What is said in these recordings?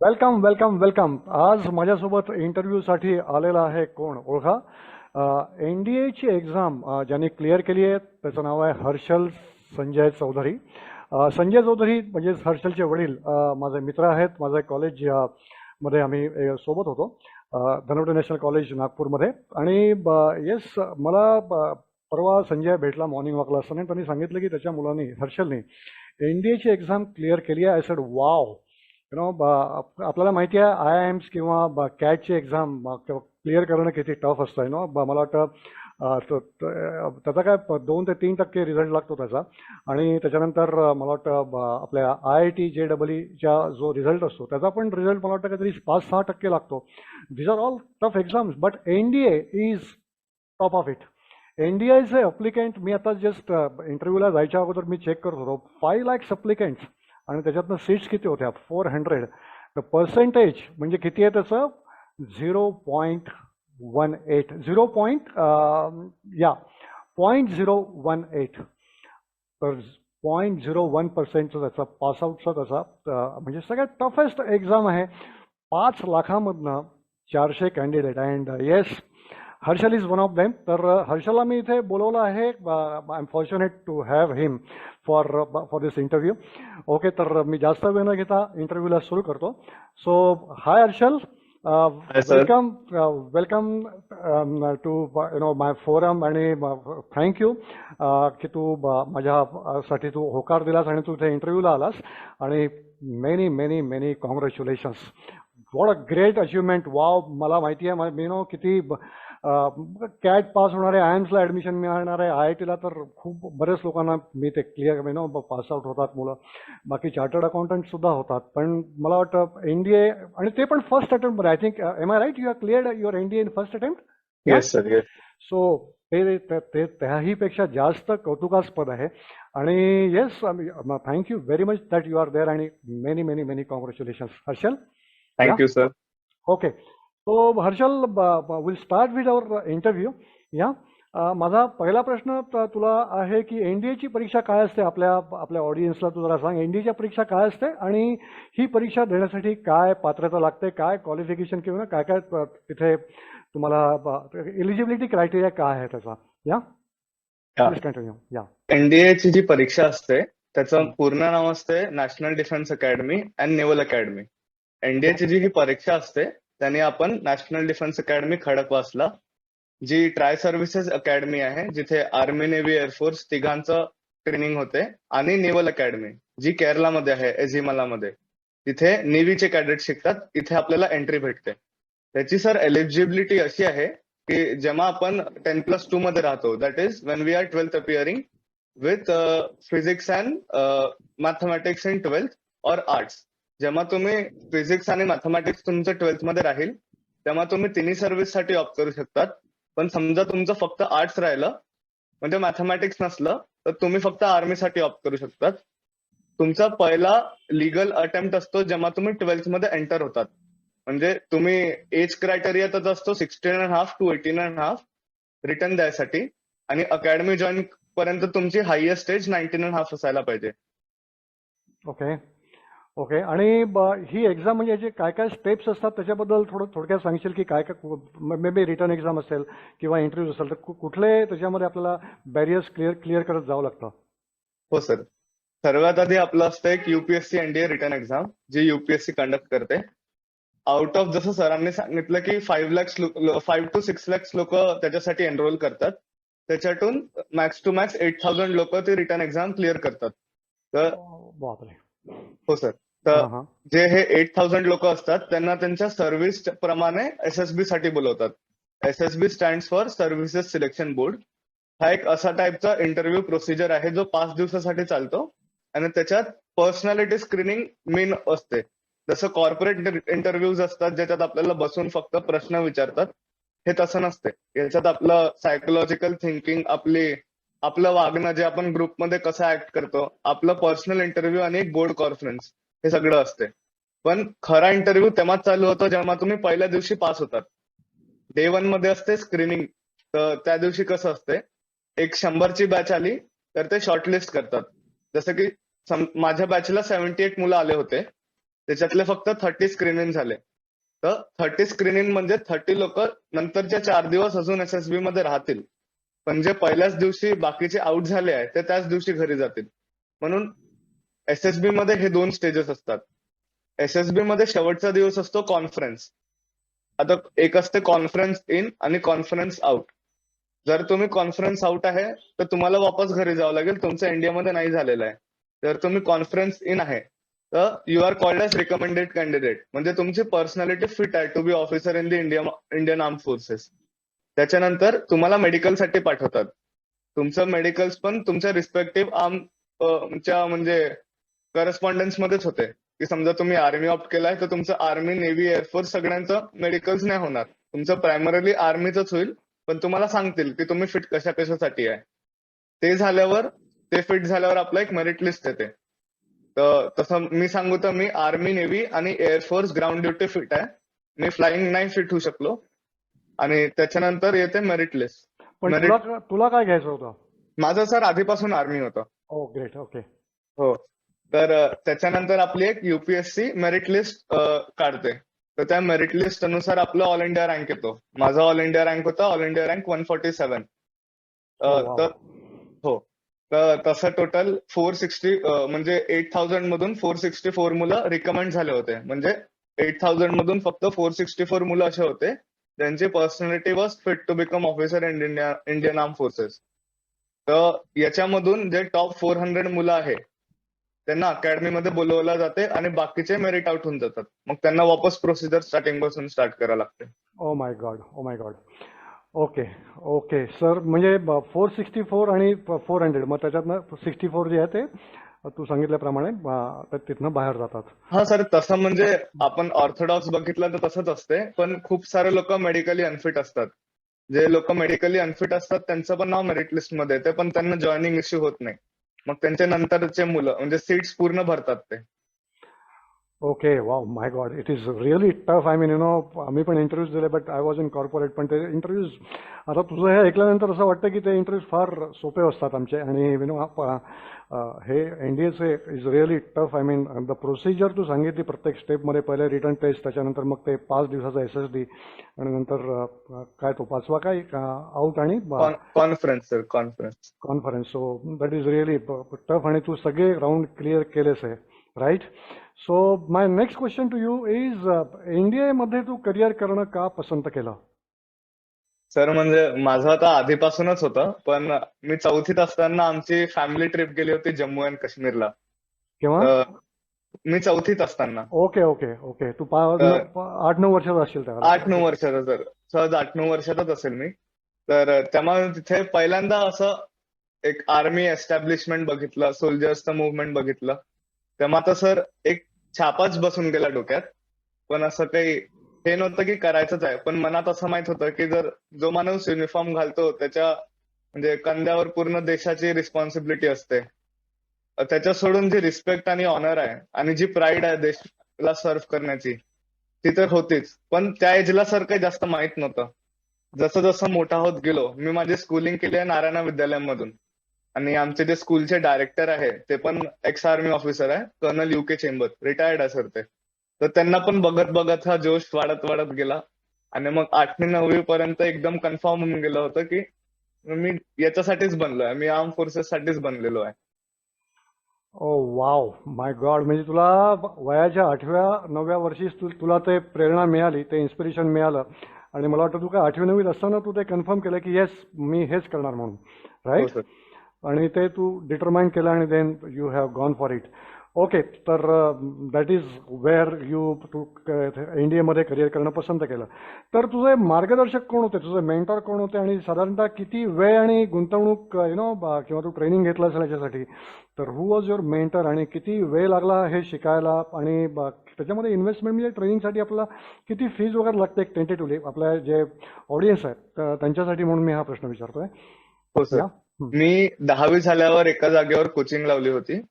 Welcome welcome welcome. आज माझ्यासोबत इंटरव्ह्यूसाठी आलेला आहे कोण ओळखा? NDAची एक्झाम ज्यांनी क्लिअर केली आहे त्याचं नाव आहे हर्षल संजय चौधरी. संजय चौधरी म्हणजे हर्षलचे वडील माझे मित्र आहेत. माझे कॉलेज मध्ये आम्ही सोबत होतो, धनवटे नॅशनल कॉलेज नागपूरमध्ये. आणि येस, मला परवा संजय भेटला मॉर्निंग वॉकला असताना. त्यांनी सांगितलं की त्याच्या मुलांनी हर्षलने NDAची एक्झाम क्लिअर केली आहे. I said wow. आपल्याला माहिती आहे IIMs किंवा कॅटची एक्झाम क्लिअर करणं किती टफ असतं नो. मला वाटतं त्याचा काय 2 ते 3% रिझल्ट लागतो त्याचा. आणि त्याच्यानंतर मला वाटतं आपल्या IIT JEEचा जो रिझल्ट असतो त्याचा पण रिझल्ट मला वाटतं काहीतरी 5-6% लागतो. These are all tough exams, but NDA is top of it. NDAचे अप्लिकेंट, मी आता जस्ट इंटरव्ह्यूला जायच्या अगोदर मी चेक करत होतो, 5 lakhs अप्लिकेंट्स आणि त्याच्यातनं सीट्स किती होत्या? 400. द पर्सेंटेज म्हणजे किती आहे त्याचं? 0.18. 0.018. तर 0.01% त्याचा पासआउटचा त्याचा म्हणजे सगळ्यात टफेस्ट एक्झाम आहे. 5 लाखामधनं 400 candidate. And yes, Harshal is one of them. तर हर्षलला मी इथे बोलवलं आहे. I am fortunate to have him for this interview. Okay, तर मी जास्त वेळ न घेता इंटरव्ह्यूला सुरू करतो. So hi Harshal, hi sir. Welcome welcome to my forum. आणि थँक्यू की तू माझ्यासाठी तू होकार दिलास आणि तू इथे इंटरव्ह्यूला आलास. आणि many many many congratulations. What a great achievement. Wow. मला माहिती आहे, मी नो किती कॅट पास होणारे, IIMsला ॲडमिशन मिळणार आहे, IITला तर खूप बरेच लोकांना मी ते क्लिअर पास आउट होतात मुलं. बाकी चार्टर्ड अकाउंटंट सुद्धा होतात. पण मला वाटतं NDA, आणि ते पण first attempt. I think, am I right, you are cleared your NDA in first attempt? Yeah. Yes sir, yes. So ते त्याहीपेक्षा जास्त कौतुकास्पद आहे. आणि yes, thank you very much that you are there. आणि many many many congratulations Harshal. Yeah. Thank you sir. Okay. तो Harshal, will start with our interview. Yeah. माझा पहिला प्रश्न तुला आहे की NDAची परीक्षा काय असते? आपल्या आपल्या ऑडियन्सला तू जरा सांग, NDAची परीक्षा काय असते आणि ही परीक्षा देण्यासाठी काय पात्रता लागते, काय क्वालिफिकेशन किंवा काय काय तिथे तुम्हाला एलिजिबिलिटी क्रायटेरिया काय आहे त्याचा? या, प्लीज कंटिन्यू. या. NDAची जी परीक्षा असते त्याचं पूर्ण नाव असते national defence academy and naval academy. NDAची जी ही परीक्षा असते त्याने आपण नॅशनल डिफेन्स अकॅडमी खडकवासला, जी ट्राय सर्व्हिसेस अकॅडमी आहे जिथे आर्मी, नेव्ही, एअरफोर्स तिघांचं ट्रेनिंग होते, आणि नेव्हल अकॅडमी जी केरलामध्ये आहे, एझिमलामध्ये, तिथे नेव्हीचे कॅडेट शिकतात. इथे आपल्याला एंट्री भेटते. त्याची सर एलिजिबिलिटी अशी आहे की जेव्हा आपण 10+2 मध्ये राहतो, that is when we are 12th appearing with physics and mathematics in 12th और आर्ट्स. जेव्हा तुम्ही फिजिक्स आणि मॅथमॅटिक्स तुमचं 12th मध्ये राहील तेव्हा तुम्ही तिन्ही सर्व्हिससाठी ऑप्ट करू शकतात. पण समजा तुमचं फक्त आर्ट्स राहिलं, म्हणजे मॅथमॅटिक्स नसलं, तर तुम्ही फक्त आर्मीसाठी ऑप्ट करू शकतात. तुमचा पहिला लिगल अटेम्प्ट असतो जेव्हा तुम्ही 12th मध्ये एंटर होतात. म्हणजे तुम्ही एज क्रायटेरिया तर असतो 16.5 to 18.5 रिटर्न द्यायसाठी, आणि अकॅडमी जॉईन पर्यंत तुमची हायएस्ट एज 19.5 असायला पाहिजे. ओके. ओके. आणि ही एक्झाम म्हणजे याचे काय काय स्टेप्स असतात त्याच्याबद्दल थोडक्यात सांगशील की काय काय? मे बी रिटर्न एक्झाम असेल किंवा इंटरव्ह्यू असेल, तर कुठले त्याच्यामध्ये आपल्याला बॅरियर्स क्लिअर करत जावं लागतं? हो सर. सर्वात आधी आपलं असतं एक UPSC NDA रिटर्न एक्झाम, जी UPSC कंडक्ट करते. आउट ऑफ, जसं सरांनी सांगितलं की 5 to 6 lakhs लोक त्याच्यासाठी एनरोल करतात. त्याच्यातून मॅक्स टू मॅक्स 8,000 लोक ती रिटर्न एक्झाम क्लिअर करतात. तर बापरे. हो सर. तर हां हां. जे हे 8,000 लोक असतात त्यांना त्यांच्या सर्व्हिस प्रमाणे SSB साठी बोलवतात. SSB stands for services selection board. हा एक असा टाईपचा इंटरव्ह्यू प्रोसिजर आहे जो 5 दिवसासाठी चालतो, आणि त्याच्यात पर्सनॅलिटी स्क्रीनिंग मेन असते. जसं कॉर्पोरेट इंटरव्ह्यूज असतात ज्याच्यात आपल्याला बसून फक्त प्रश्न विचारतात, हे तसं नसते. याच्यात आपलं सायकोलॉजिकल थिंकिंग, आपलं वागणं, जे आपण ग्रुपमध्ये कसं ऍक्ट करतो, आपलं पर्सनल इंटरव्ह्यू आणि एक बोर्ड कॉन्फरन्स, हे सगळं असते. पण खरा इंटरव्ह्यू तेव्हाच चालू होतो जेव्हा तुम्ही पहिल्या दिवशी पास होतात. Day 1 मध्ये असते स्क्रीनिंग. तर त्या दिवशी कसं असते, एक 100ची बॅच आली तर ते शॉर्टलिस्ट करतात. जसं की माझ्या बॅचला 78 मुलं आले होते. त्याच्यातले फक्त 30 स्क्रीनिंग झाले. तर 30 स्क्रीनिंग म्हणजे 30 लोक नंतरच्या 4 दिवस अजून एसएसबी मध्ये राहतील. पण जे पहिल्याच दिवशी बाकीचे आउट झाले आहे ते त्याच दिवशी घरी जातील. म्हणून एसएसबी मध्ये हे 2 स्टेजेस असतात. एसएसबी मध्ये शेवटचा दिवस असतो कॉन्फरन्स. आता एक असते कॉन्फरन्स इन आणि कॉन्फरन्स आउट. जर तुम्ही कॉन्फरन्स आउट आहे तर तुम्हाला वापस घरी जावं लागेल, तुमचं इंडियामध्ये नाही झालेलं आहे. जर तुम्ही कॉन्फरन्स इन आहे तर you are called as recommended candidate, म्हणजे तुमची पर्सनॅलिटी फिट आहे to be officer in the Indian arm forces. त्याच्यानंतर तुम्हाला मेडिकलसाठी पाठवतात. तुमचं मेडिकल्स पण तुमच्या रिस्पेक्टिव्ह आर्मच्या म्हणजे करस्पॉन्डन्स मध्येच होते. की समजा तुम्ही आर्मी ऑप्ट केलाय तर तुमचं आर्मी, नेव्ही, एअरफोर्स सगळ्यांचं मेडिकल्स नाही होणार. तुमचं प्रायमरीली आर्मीच होईल, पण तुम्हाला सांगतील की तुम्ही फिट कशासाठी आहे. ते झाल्यावर, ते फिट झाल्यावर आपला एक मेरिट लिस्ट येते. तर तसं मी सांगू तर मी आर्मी, नेव्ही आणि एअरफोर्स ग्राउंड ड्युटी फिट आहे. मी फ्लाइंग नाही फिट होऊ शकलो. आणि त्याच्यानंतर येते मेरिट लिस्ट. पण मेरिट तुला काय घ्यायचं होतं? माझं सर आधीपासून आर्मी होतं. ओ ग्रेट, ओके. हो. तर त्याच्यानंतर आपली एक युपीएससी मेरिट लिस्ट काढते. तर त्या मेरिट लिस्ट अनुसार आपला ऑल इंडिया रँक येतो. माझा ऑल इंडिया रँक होता ऑल इंडिया रँक 147. तर हो. तर तसं टोटल 460 म्हणजे 8000 मधून 464 मुलं रिकमेंड झाले होते. म्हणजे 8000 मधून फक्त 464 मुलं असे होते ज्यांची personality was fit to become officer in Indian arm forces. तर याच्यामधून जे टॉप 400 मुलं आहे त्यांना अकॅडमीमध्ये बोलवलं जाते आणि बाकीचे मेरिट आउट होऊन जातात. मग त्यांना वापस प्रोसिजर स्टार्टिंग पासून स्टार्ट करावं लागते. Oh my God, oh my God. Okay okay sir, म्हणजे 464 आणि 400, मग त्याच्यातनं 64 जे आहे ते तू सांगितल्याप्रमाणे तिथनं बाहेर जातात. हा सर, तसं म्हणजे आपण ऑर्थोडॉक्स बघितलं तर तसंच असते. पण खूप सारे लोक मेडिकली अनफिट असतात. जे लोक मेडिकली अनफिट असतात त्यांचं पण नाव मेरिट लिस्ट मध्ये येते, पण त्यांना जॉईनिंग इश्यू होत नाही. मग त्यांच्या नंतरचे मुलं म्हणजे सीट्स पूर्ण भरतात ते. Okay, wow, my God, it is really tough. I मीन आम्ही पण इंटरव्ह्यूज दिले, but I was in corporate. पण ते इंटरव्ह्यूज, आता तुझं हे ऐकल्यानंतर असं वाटतं की ते इंटरव्ह्यूज फार सोपे असतात आमचे. आणि हे एनडीएचे is really tough. I mean the procedure तू सांगितली प्रत्येक स्टेपमध्ये. पहिले रिटर्न टेस्ट, त्याच्यानंतर मग ते 5 दिवसाचा SSD, आणि नंतर काय तो 5वा काय आउट आणि conference sir, conference. Conference. So that is really tough. आणि तू सगळे राऊंड क्लिअर केलेस आहे, right? So my next question to you is, NDA मध्ये तू करिअर करणं का पसंत केलं? सर म्हणजे माझं आता आधीपासूनच होतं, पण मी 4थीत असताना आमची फॅमिली ट्रिप गेली होती जम्मू अँड काश्मीरला. केव्हा? मी 4थीत असताना. Okay okay okay. तू 8-9 वर्षाचा असशील त्यावेळेला. 8-9 वर्षाचा सर, सहज 8-9 वर्षाचाच असेल मी. तर त्यामुळे तिथे पहिल्यांदा असं एक आर्मी एस्टॅब्लिशमेंट बघितलं, सोल्जर्सचं मुवमेंट बघितलं. तेव्हा तर सर एक छापाच बसून गेला डोक्यात. पण असं काही हे नव्हतं की करायचंच आहे, पण मनात असं माहित होतं की जर जो माणूस युनिफॉर्म घालतो त्याच्या म्हणजे कंद्यावर पूर्ण देशाची रिस्पॉन्सिबिलिटी असते. त्याच्या सोडून जी रिस्पेक्ट आणि ऑनर आहे आणि जी प्राईड आहे देशाला सर्व्ह करण्याची, ती तर होतीच. पण त्या एजला सर काही जास्त माहित नव्हतं. जसं जसं मोठा होत गेलो, मी माझी स्कूलिंग केली आहे नारायणा विद्यालयामधून. आणि आमचे जे स्कूलचे डायरेक्टर आहे ते पण एक्स आर्मी ऑफिसर आहे, कर्नल UK चेंबर, रिटायर्ड आहे सर ते. तर त्यांना पण बघत बघत हा जोश वाढत वाढत गेला. आणि मग 8वी-9वी पर्यंत एकदम कन्फर्म होऊन गेलं होतं की मी याच्यासाठीच बनलोय, मी आर्म फोर्सेस साठीच बनलेलो आहे. ओ वाव, माय गॉड. म्हणजे तुला वयाच्या 8व्या-9व्या वर्षीच तुला ते प्रेरणा मिळाली, ते इन्स्पिरेशन मिळालं. आणि मला वाटतं तू काय 8वी-9वीत असताना तू ते कन्फर्म केलं की येस, मी हेच करणार म्हणून, हो राईट? सर. आणि ते तू डिटरमाइन केलं आणि then you have gone for it. Okay, तर दॅट इज वेअर तू एनडीएमध्ये करिअर करणं पसंत केलं. तर तुझे मार्गदर्शक कोण होते, तुझे मेंटॉर कोण होते, आणि साधारणतः किती वेळ आणि गुंतवणूक किंवा तू ट्रेनिंग घेतलं असेल याच्यासाठी, तर हु वॉज युअर मेंटर आणि किती वेळ लागला हे शिकायला, आणि त्याच्यामध्ये इन्व्हेस्टमेंट म्हणजे ट्रेनिंगसाठी आपल्याला किती फीज वगैरे लागते एक टेंटेटिव्हली आपल्या जे ऑडियन्स आहेत त्यांच्यासाठी, म्हणून मी हा प्रश्न विचारतोय. हो सर. मी 10वी झाल्यावर एका जागेवर कोचिंग लावली होती.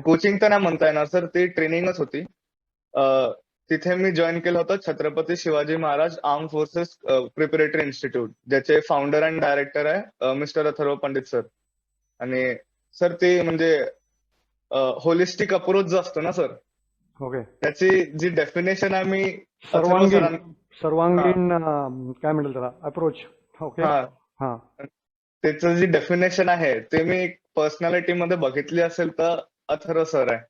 कोचिंग तर नाही म्हणता येणार सर, ती ट्रेनिंगच होती. तिथे मी जॉईन केलं होतं Chhatrapati Shivaji Maharaj arm forces preparatory institute, ज्याचे फाउंडर अँड डायरेक्टर आहे मिस्टर अथर्व पंडित सर. आणि सर ते म्हणजे होलिस्टिक अप्रोच जो असतो ना सर, ओके. त्याची जी डेफिनेशन आहे मी अथर्व सर्वांगीण सरांना सर्वांगीण काय म्हणतात त्याला अप्रोच. ओके. हा हा. त्याचं जी डेफिनेशन आहे ते मी पर्सनॅलिटी मध्ये बघितली असेल तर अथर्व सर आहे.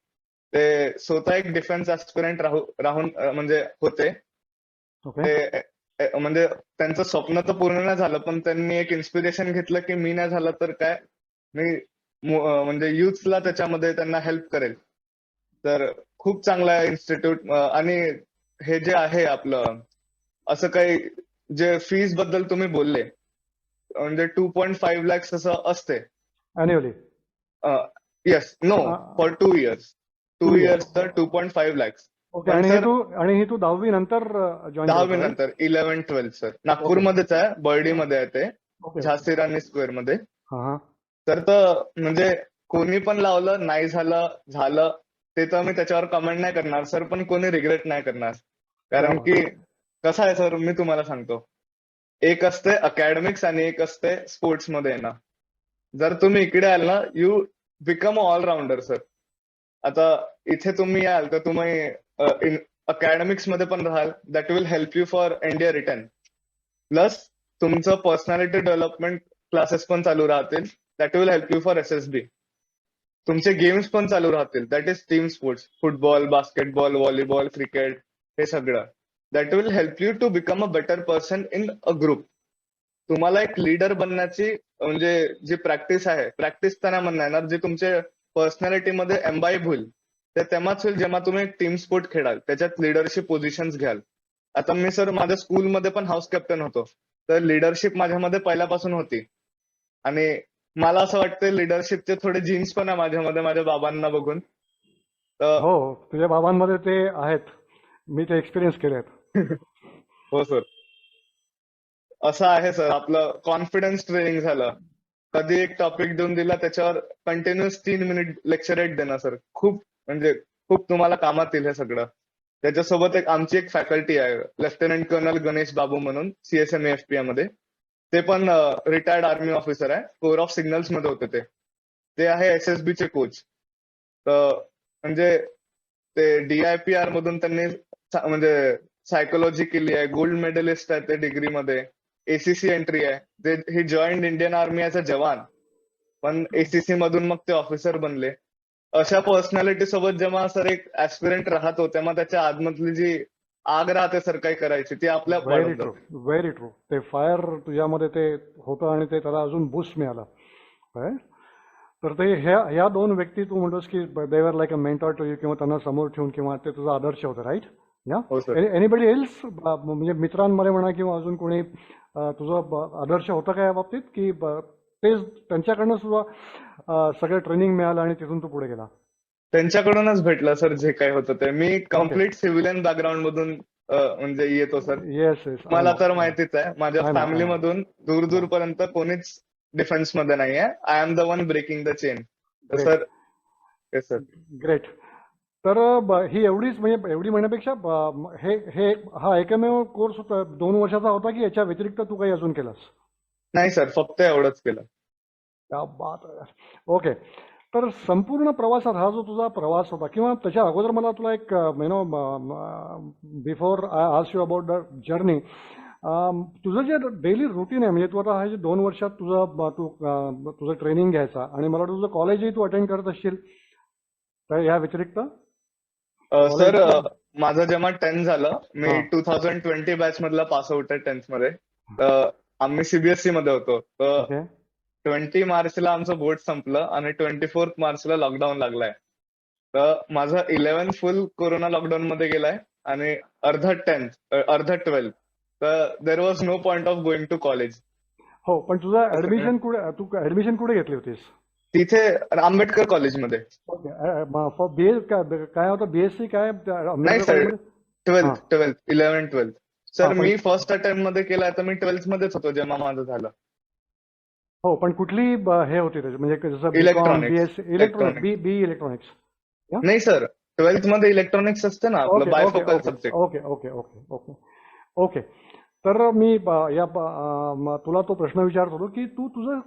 ते स्वतः एक डिफेन्स ऍस्पिरंट राहून म्हणजे होते. ओके. ते म्हणजे त्यांचं स्वप्न तर पूर्ण नाही झालं, पण त्यांनी एक इन्स्पिरेशन घेतलं की मी नाही झालं तर काय, मी म्हणजे युथला त्याच्यामध्ये त्यांना हेल्प करेल. तर खूप चांगलं आहे इन्स्टिट्यूट. आणि हे जे आहे आपलं असं काही जे फीस बद्दल तुम्ही बोलले, म्हणजे 2.5 lakhs असं असते. Annually yes, no, for 2 years. 2 years. तर 2.5 lakhs. ओके. पण आणि सर हे तू 10वी नंतर जॉईन करतो 10वी राईट? नंतर 11th-12th सर ओके. नागपूरमध्येच आहे, बर्डीमध्ये आहे ते, ओके. झाशी राणी स्क्वेअर मध्ये. हा हा. तर म्हणजे कोणी पण लावलं नाही झालं झालं ते तर मी त्याच्यावर कमेंट नाही करणार सर, पण कोणी रिग्रेट नाही करणार. क्या कारण बात. की कसं आहे सर, मी तुम्हाला सांगतो, एक असते अकॅडमिक्स आणि एक असते स्पोर्ट्स मध्ये येणं. जर तुम्ही इकडे आल ना, you become a allrounder sir. आता इथे तुम्ही याल तर तुम्ही अकॅडमिक्स मध्ये पण राहाल, that will help you for India return. Plus तुमचं पर्सनॅलिटी डेव्हलपमेंट क्लासेस पण चालू राहतील, that will help you for SSB. तुमचे गेम्स पण चालू राहतील, that is team sports, football, basketball, volleyball, cricket, हे सगळं. That will help you to become a better person in a group. तुम्हाला एक लीडर बनण्याची म्हणजे जी प्रॅक्टिस आहे, प्रॅक्टिस त्यांना म्हणणं येणार, जे तुमचे पर्सनॅलिटीमध्ये एम्बाईब होईल ते तेव्हाच होईल जेव्हा तुम्ही एक टीम स्पोर्ट खेळाल, त्याच्यात लिडरशिप पोझिशन्स घ्याल. आता मी सर माझ्या स्कूलमध्ये पण हाऊस कॅप्टन होतो, तर लिडरशिप माझ्यामध्ये पहिल्यापासून होती. आणि मला असं वाटतं लिडरशिपचे थोडे जीन्स पण आहे माझ्यामध्ये, माझ्या बाबांना बघून. तर हो, तुझ्या बाबांमध्ये ते आहेत. मी ते एक्सपिरियन्स केले आहेत. हो सर, असं आहे सर. आपलं कॉन्फिडन्स ट्रेनिंग झालं, कधी एक टॉपिक देऊन दिला त्याच्यावर कंटिन्युअस 3 मिनिट लेक्चरेट देणं सर, खूप म्हणजे खूप तुम्हाला कामात येईल हे सगळं. त्याच्यासोबत आमची एक फॅकल्टी आहे, लेफ्टनंट कर्नल गणेश बाबू म्हणून, CSM AFPI मध्ये. ते पण रिटायर्ड आर्मी ऑफिसर आहे, कोर ऑफ सिग्नल्स मध्ये होते ते आहे SSB चे कोच. तर म्हणजे ते DIPR मधून त्यांनी म्हणजे सायकोलॉजी केली आहे, गोल्ड मेडलिस्ट आहे ते डिग्रीमध्ये, ACC एंट्री आहे. ही joined Indian army as a jawan, पण ACC मधून मग ते ऑफिसर बनले. अशा पर्सनॅलिटी सोबत जेव्हा सर एक ऍस्पिरंट राहतो, तेव्हा त्याच्या आतमधली जी आग राहते सर काही करायची, ती आपल्या व्हेरी वाढून ट्रू, जाते. Very true. ते फायर तुझ्यामध्ये ते होतं आणि ते त्याला अजून बूस्ट मिळालं. काय? तर ते ह्या दोन व्यक्ती तू म्हणतोस की they were like a mentor to you, किंवा त्यांना समोर ठेवून, किंवा ते तुझा आदर्श होतं, राईट? या हो सर. एनिबडी एल्स, म्हणजे मित्रांमध्ये म्हणा किंवा अजून कोणी तुझं आदर्श होतं का या बाबतीत, की तेच त्यांच्याकडनं सुद्धा सगळं ट्रेनिंग मिळालं आणि तिथून तू पुढे गेला? त्यांच्याकडूनच भेटलं सर जे काही होतं ते. मी ओके. कम्प्लीट सिव्हिलियन बॅकग्राऊंड मधून म्हणजे येतो सर. येस येस, आय मला नो. तर माहितीच आहे, माझ्या आय नो, आय नो. फॅमिलीमधून दूर दूर पर्यंत कोणीच डिफेन्स मध्ये नाहीये. I am the one breaking the chain. तर great, sir, yes sir. Great. तर ही एवढीच, म्हणजे एवढी म्हणण्यापेक्षा हे हे हा एकमेव कोर्स होता, 2 वर्षाचा होता, की याच्या व्यतिरिक्त तू काही अजून केलास? नाही सर, फक्त एवढंच केलं. क्या बात आहे. ओके. तर संपूर्ण प्रवासात हा जो तुझा प्रवास होता, किंवा त्याच्या अगोदर मला तुला एक before I ask you about the journey, तुझं जे डेली रुटीन आहे, म्हणजे तू आता हा जे 2 वर्षात तुझं ट्रेनिंग घ्यायचा, आणि मला वाटतं तुझं कॉलेजही तू अटेंड करत असशील, तर या व्यतिरिक्त सर, कॉलेज. माझं जेव्हा 10th झालं, मी हां. 2020 बॅच मधला पास आउट आहे 10th मध्ये. तर आम्ही CBSE मध्ये होतो. तर ओके. 20 मार्चला आमचं बोर्ड संपलं आणि 24 मार्चला लॉकडाऊन लागलाय. तर माझं 11th फुल कोरोना लॉकडाऊन मध्ये गेलाय, आणि अर्ध 10th, अर्ध 12th. तर there was no point of going to college. हो, पण तुझं ऍडमिशन कुठे घेतली होतीस? तिथे आंबेडकर कॉलेजमध्ये. ओके. काय होतं, BSc काय नाही आंबेडकर सर, कॉलेजमध्ये? हां. 12th 11th 12th. हां, सर पण मी फर्स्ट अटेम्प्ट मध्ये केलाय, तर मी 12th मध्येच होतो जेव्हा माझं झालं. हो, पण कुठली हे होती त्याची, म्हणजे जसं BCom, electronics. BSc electronics, electronics B electronics. Yeah. नाही सर, 12th मध्ये इलेक्ट्रॉनिक्स असतं ना, आपलं okay okay bifocal okay subject. Okay okay okay okay okay. तर मी तुला तो प्रश्न विचारत होतो, की तू तुझं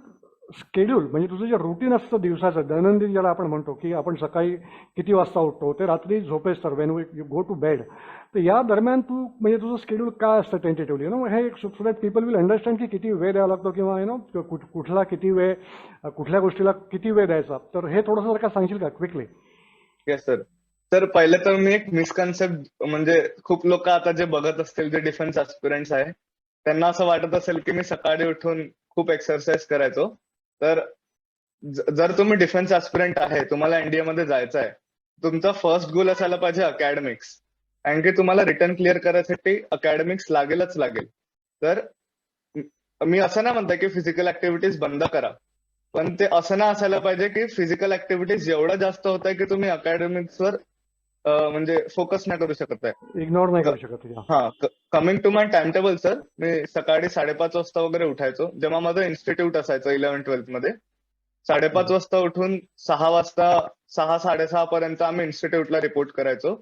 शेड्यूल म्हणजे तुझं जे रुटीन असतं दिवसाचं दैनंदिन ज्याला आपण म्हणतो की आपण सकाळी किती वाजता उठतो ते रात्री झोपेस तर when you go to bed, तर या दरम्यान तू म्हणजे तुझं शेड्यूल काय असतं टेंटेटिव्हली नो हे so that people will understand की किती वेळ द्यावा लागतो किंवा कुठला किती वेळ कुठल्या गोष्टीला किती वेळ द्यायचा, तर हे थोडंसं जर का सांगशील का क्विकली. Yes sir. तर पहिलं तर मी एक मिसकन्सेप्ट म्हणजे खूप लोक आता जे बघत असतील जे डिफेन्स ऍस्पिरंट्स आहे त्यांना असं वाटत असेल की मी सकाळी उठून खूप एक्सरसाइज करायचो. तर जर तुम्ही डिफेन्स ऍस्पिरंट आहे, तुम्हाला एनडीए मध्ये जायचं आहे, तुमचा फर्स्ट गोल असायला पाहिजे अकॅडमिक्स. कारण की तुम्हाला रिटर्न क्लिअर करायसाठी अकॅडमिक्स लागेलच लागेल. तर मी असं नाही म्हणता की फिजिकल ऍक्टिव्हिटीज बंद करा, पण ते असं नाही असायला पाहिजे की फिजिकल ऍक्टिव्हिटीज एवढं जास्त होत आहे की तुम्ही अकॅडमिक्सवर म्हणजे फोकस नाही करू शकत आहे. इग्नोर नाही करू शकत तुझ्या. हा, coming to my time table sir, मी सकाळी 5:30 वाजता वगैरे उठायचो जेव्हा माझं इन्स्टिट्यूट असायचं 11-12 मध्ये. 5:30 वाजता उठून 6 वाजता 6-6:30 पर्यंत आम्ही इन्स्टिट्यूटला रिपोर्ट करायचो.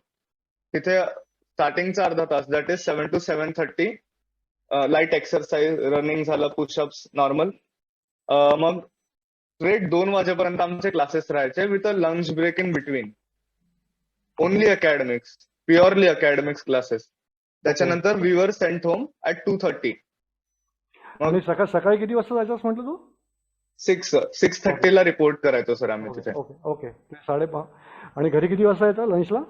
तिथे स्टार्टिंगचा अर्धा तास that is 7 to 7:30 light exercise, running झालं, पुशअप्स नॉर्मल. मग स्ट्रेट 2 वाजेपर्यंत आमचे क्लासेस राहायचे with a lunch break in between. Only academics, purely academics classes. त्याच्यानंतर we were sent home at 2:30. आणि मग सकाळी किती वाजता जायचं असं म्हटलं तू? 6:30 ला रिपोर्ट करायचो सर आम्ही ओके तिथे. ओके ओके, ते 5:30. आणि घरी किती वाजता येतं लंचला?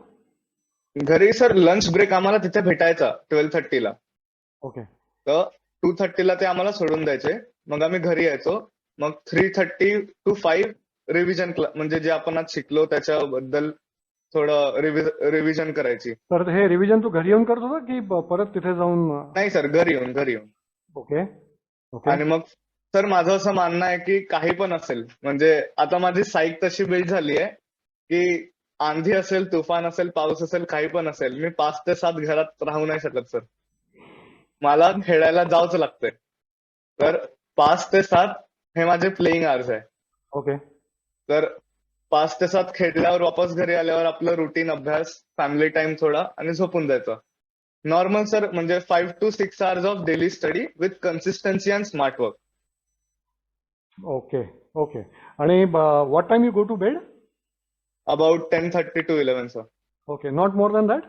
घरी सर लंच ब्रेक आम्हाला तिथे भेटायचा 12:30 ला. ओके तर 2:30 ला ते आम्हाला सोडून द्यायचे. मग आम्ही घरी यायचो. मग 3:30 to 5 रिव्हिजन म्हणजे जे आपण आज शिकलो त्याच्याबद्दल थोडं रिव्हिजन करायची. तर हे रिव्हिजन तू घरी येऊन करत होता की परत तिथे जाऊन? नाही सर, घरी येऊन. ओके ओके आणि मग सर माझं असं मानणं आहे की काही पण असेल, म्हणजे आता माझी साईक तशी बिल्ड झाली आहे की आंधी असेल, तुफान असेल, पाऊस असेल, काही पण असेल, मी 5 ते 7 घरात राहू नाही शकत सर. मला खेळायला जावंच लागतंय. तर 5 ते 7 हे माझे प्लेइंग आवर्स आहे. ओके तर 5 ते 7 खेळल्यावर वापस घरी आल्यावर आपलं रुटीन, अभ्यास, फॅमिली टाइम थोडा आणि झोपून जायचं. नॉर्मल सर, म्हणजे 5 to 6 hours off daily study with consistency and smart work. Okay okay. आणि what time you go to bed? About 10:30 to 11 sir. Okay, not more than that?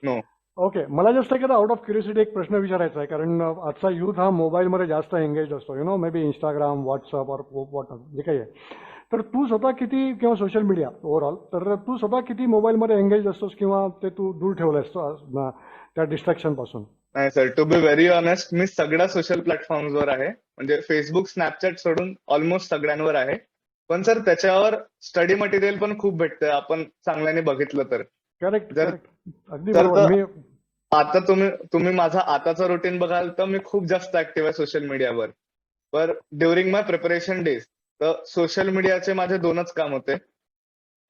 No. Okay. मला just एखादा out of curiosity एक प्रश्न विचारायचा आहे, कारण आजचा youth हा मोबाईलमध्ये जास्त एंगेज असतो, मे बी इंस्टाग्राम, व्हॉट्सअप और व्हॉट जे काही आहे. तर तू स्वतः किती, किंवा सोशल मीडिया ओव्हरऑल, तर तू स्वतः किती मोबाईलमध्ये एंगेज असतोस किंवा ते तू दूर ठेवलं त्या डिस्ट्रॅक्शन पासून? नाही sir, to be very honest, मी सगळ्या सोशल प्लॅटफॉर्मवर आहे. म्हणजे फेसबुक, स्नॅपचॅट सोडून ऑलमोस्ट सगळ्यांवर आहे. पण सर त्याच्यावर स्टडी मटेरियल पण खूप भेटतंय आपण चांगल्याने बघितलं तर. करेक्ट जर करेक्ट, अगदी तर बरोबर. मी आता तुम्ही माझा आताचा रुटीन बघाल तर मी खूप जास्त ऍक्टिव्ह आहे सोशल मीडियावर. पर ड्युरिंग माय प्रिपरेशन डेज तर सोशल मीडियाचे माझे 2च काम होते.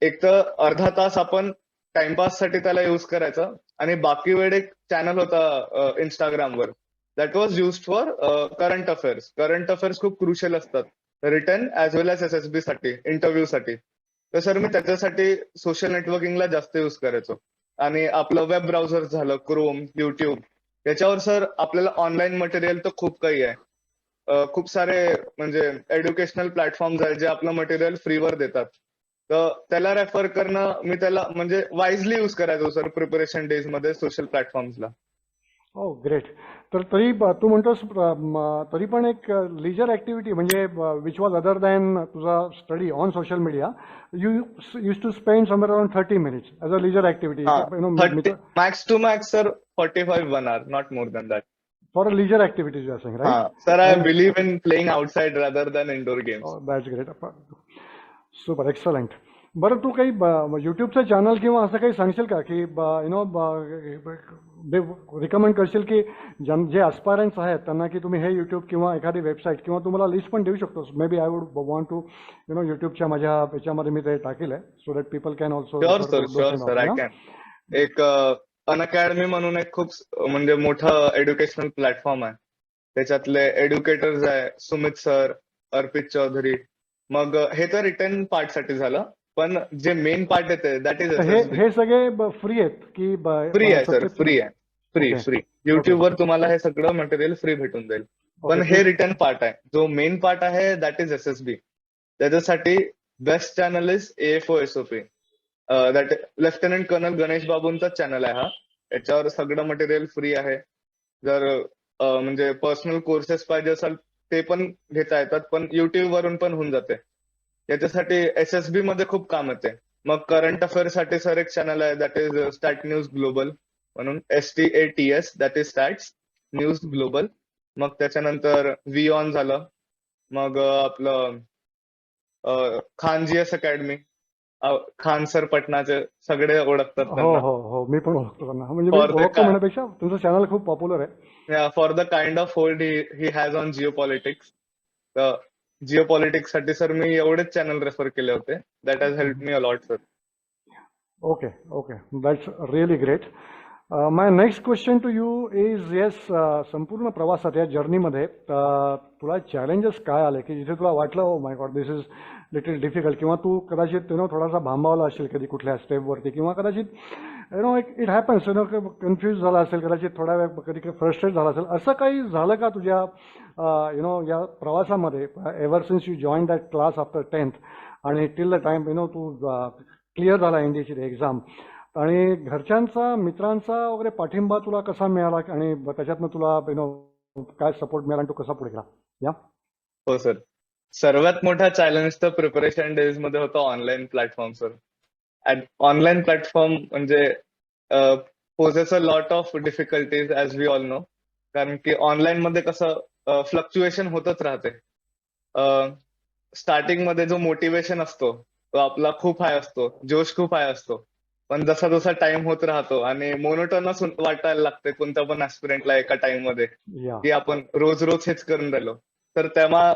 एक तर अर्धा तास आपण टाइमपास साठी त्याला युज करायचं, आणि बाकी वेळ एक चॅनल होता इंस्टाग्रामवर, that was used for current affairs. Current affairs खूप क्रुशियल असतात रिटर्न ॲज वेल एज SSB साठी, इंटरव्ह्यू साठी. तर सर मी त्याच्यासाठी सोशल नेटवर्किंगला जास्त युज करायचो. आणि आपलं वेब ब्राउझर झालं, क्रोम, युट्यूब, याच्यावर सर आपल्याला ऑनलाईन मटेरियल तर खूप काही आहे. खूप सारे म्हणजे एज्युकेशनल प्लॅटफॉर्म्स आहेत जे आपलं मटेरियल फ्रीवर देतात. तर त्याला रेफर करणं, मी त्याला म्हणजे वाईजली युज करायचो सर प्रिपरेशन डेज मध्ये सोशल प्लॅटफॉर्म्सला. हो ग्रेट. तर तरी तू म्हणतोस तरी पण एक लिजर ऍक्टिव्हिटी म्हणजे विच वॉज अदर दॅन तुझा study on social media, you use to spend somewhere around 30 minutes as a leisure activity हा, 30 max to max sir 45-1 hour, not more than that. For a leisure activities you are saying, हा right? Sir, I believe in playing outside rather than indoor games. That's great. Super excellent. बरं, तू काही युट्यूबचं channel किंवा असं काही सांगशील का की recommend करशील की जे अस्पायरंट्स आहेत त्यांना की तुम्ही हे युट्यूब किंवा एखादी वेबसाईट, किंवा तुम्हाला लिस्ट पण देऊ शकतोस, may be I would want to युट्यूबच्या माझ्या याच्यामध्ये मी ते टाकेल आहे, so that people can also. Sure sir, I can. एक अनअकॅडमी म्हणून एक खूप म्हणजे मोठं एज्युकेशनल प्लॅटफॉर्म आहे. त्याच्यातले एज्युकेटर्स आहे सुमित सर, अर्पित चौधरी. मग हे तर रिटर्न पार्ट साठी झालं, पण जे मेन पार्ट येते दॅट इज हे सगळे फ्री आहेत की फ्री आहे सर, फ्री आहे. Free okay free. ओके युट्यूबवर तुम्हाला हे सगळं मटेरियल फ्री भेटून जाईल. पण ओके हे रिटर्न पार्ट आहे. जो मेन पार्ट आहे दॅट इज SSB. त्याच्यासाठी best channel is AFO SOP. That lieutenant colonel Ganesh बाबूंचा चॅनल आहे हा. याच्यावर सगळं मटेरियल फ्री आहे. जर म्हणजे पर्सनल कोर्सेस पाहिजे असेल ते पण घेता येतात, पण युट्यूब वरून पण होऊन जाते. याच्यासाठी SSB मध्ये खूप काम येते. मग करंट अफेअर साठी सर एक चॅनल आहे that is stat news global म्हणून, STATS that is stats news global. मग त्याच्यानंतर वी ऑन झालं. मग आपलं Khan GS academy, Khan sir पटनाचे सगळे ओळखतात हो त्यांना. हो हो, मी पण ओळखतो त्यांना. म्हणजे मी फॉर द ओळखतो म्हणण्यापेक्षा तुमचं चॅनल खूप पॉप्युलर आहे. For the kind of hold he has on Jio politics. Jio politics साठी सर मी एवढेच चॅनल रेफर केले होते. That has help me a lot sir. Okay, okay, that's really great. My next question to you is, yes, संपूर्ण प्रवासात या जर्नीमध्ये तुला challenges काय आले की जिथे तुला वाटलं oh my God this is little difficult, किंवा तू कदाचित थोडासा भांबावला असेल कधी कुठल्या स्टेपवरती, किंवा कदाचित इट हॅपन्स कन्फ्यूज झाला असेल, कदाचित थोड्या वेळ कधी फ्रस्ट्रेट झाला असेल, असं काही झालं का तुझ्या या प्रवासामध्ये ever since you join that class after 10th आणि टिल द टाइम तू क्लिअर झाला एनडीएची एक्झाम, आणि घरच्यांचा मित्रांचा वगैरे पाठिंबा तुला कसा मिळाला आणि त्याच्यातनं तुला काय सपोर्ट मिळाला आणि तू कसा पुढे गेला? या हो सर. सर्वात मोठा चॅलेंज तर प्रिपरेशन डेज मध्ये होता online platform sir. Online platform म्हणजे poses a lot of difficulties as we all know. कारण की ऑनलाईन मध्ये कसं फ्लक्च्युएशन होतच राहते. स्टार्टिंग मध्ये जो मोटिवेशन असतो तो आपला खूप हाय असतो, जोश खूप हाय असतो. पण जसा जसा टाइम होत राहतो आणि मोनोटोनस वाटायला लागते कोणत्या पण ऍस्पिरंटला एका टाइम मध्ये, या की आपण रोज रोज हेच करून राहिलो. तर तेव्हा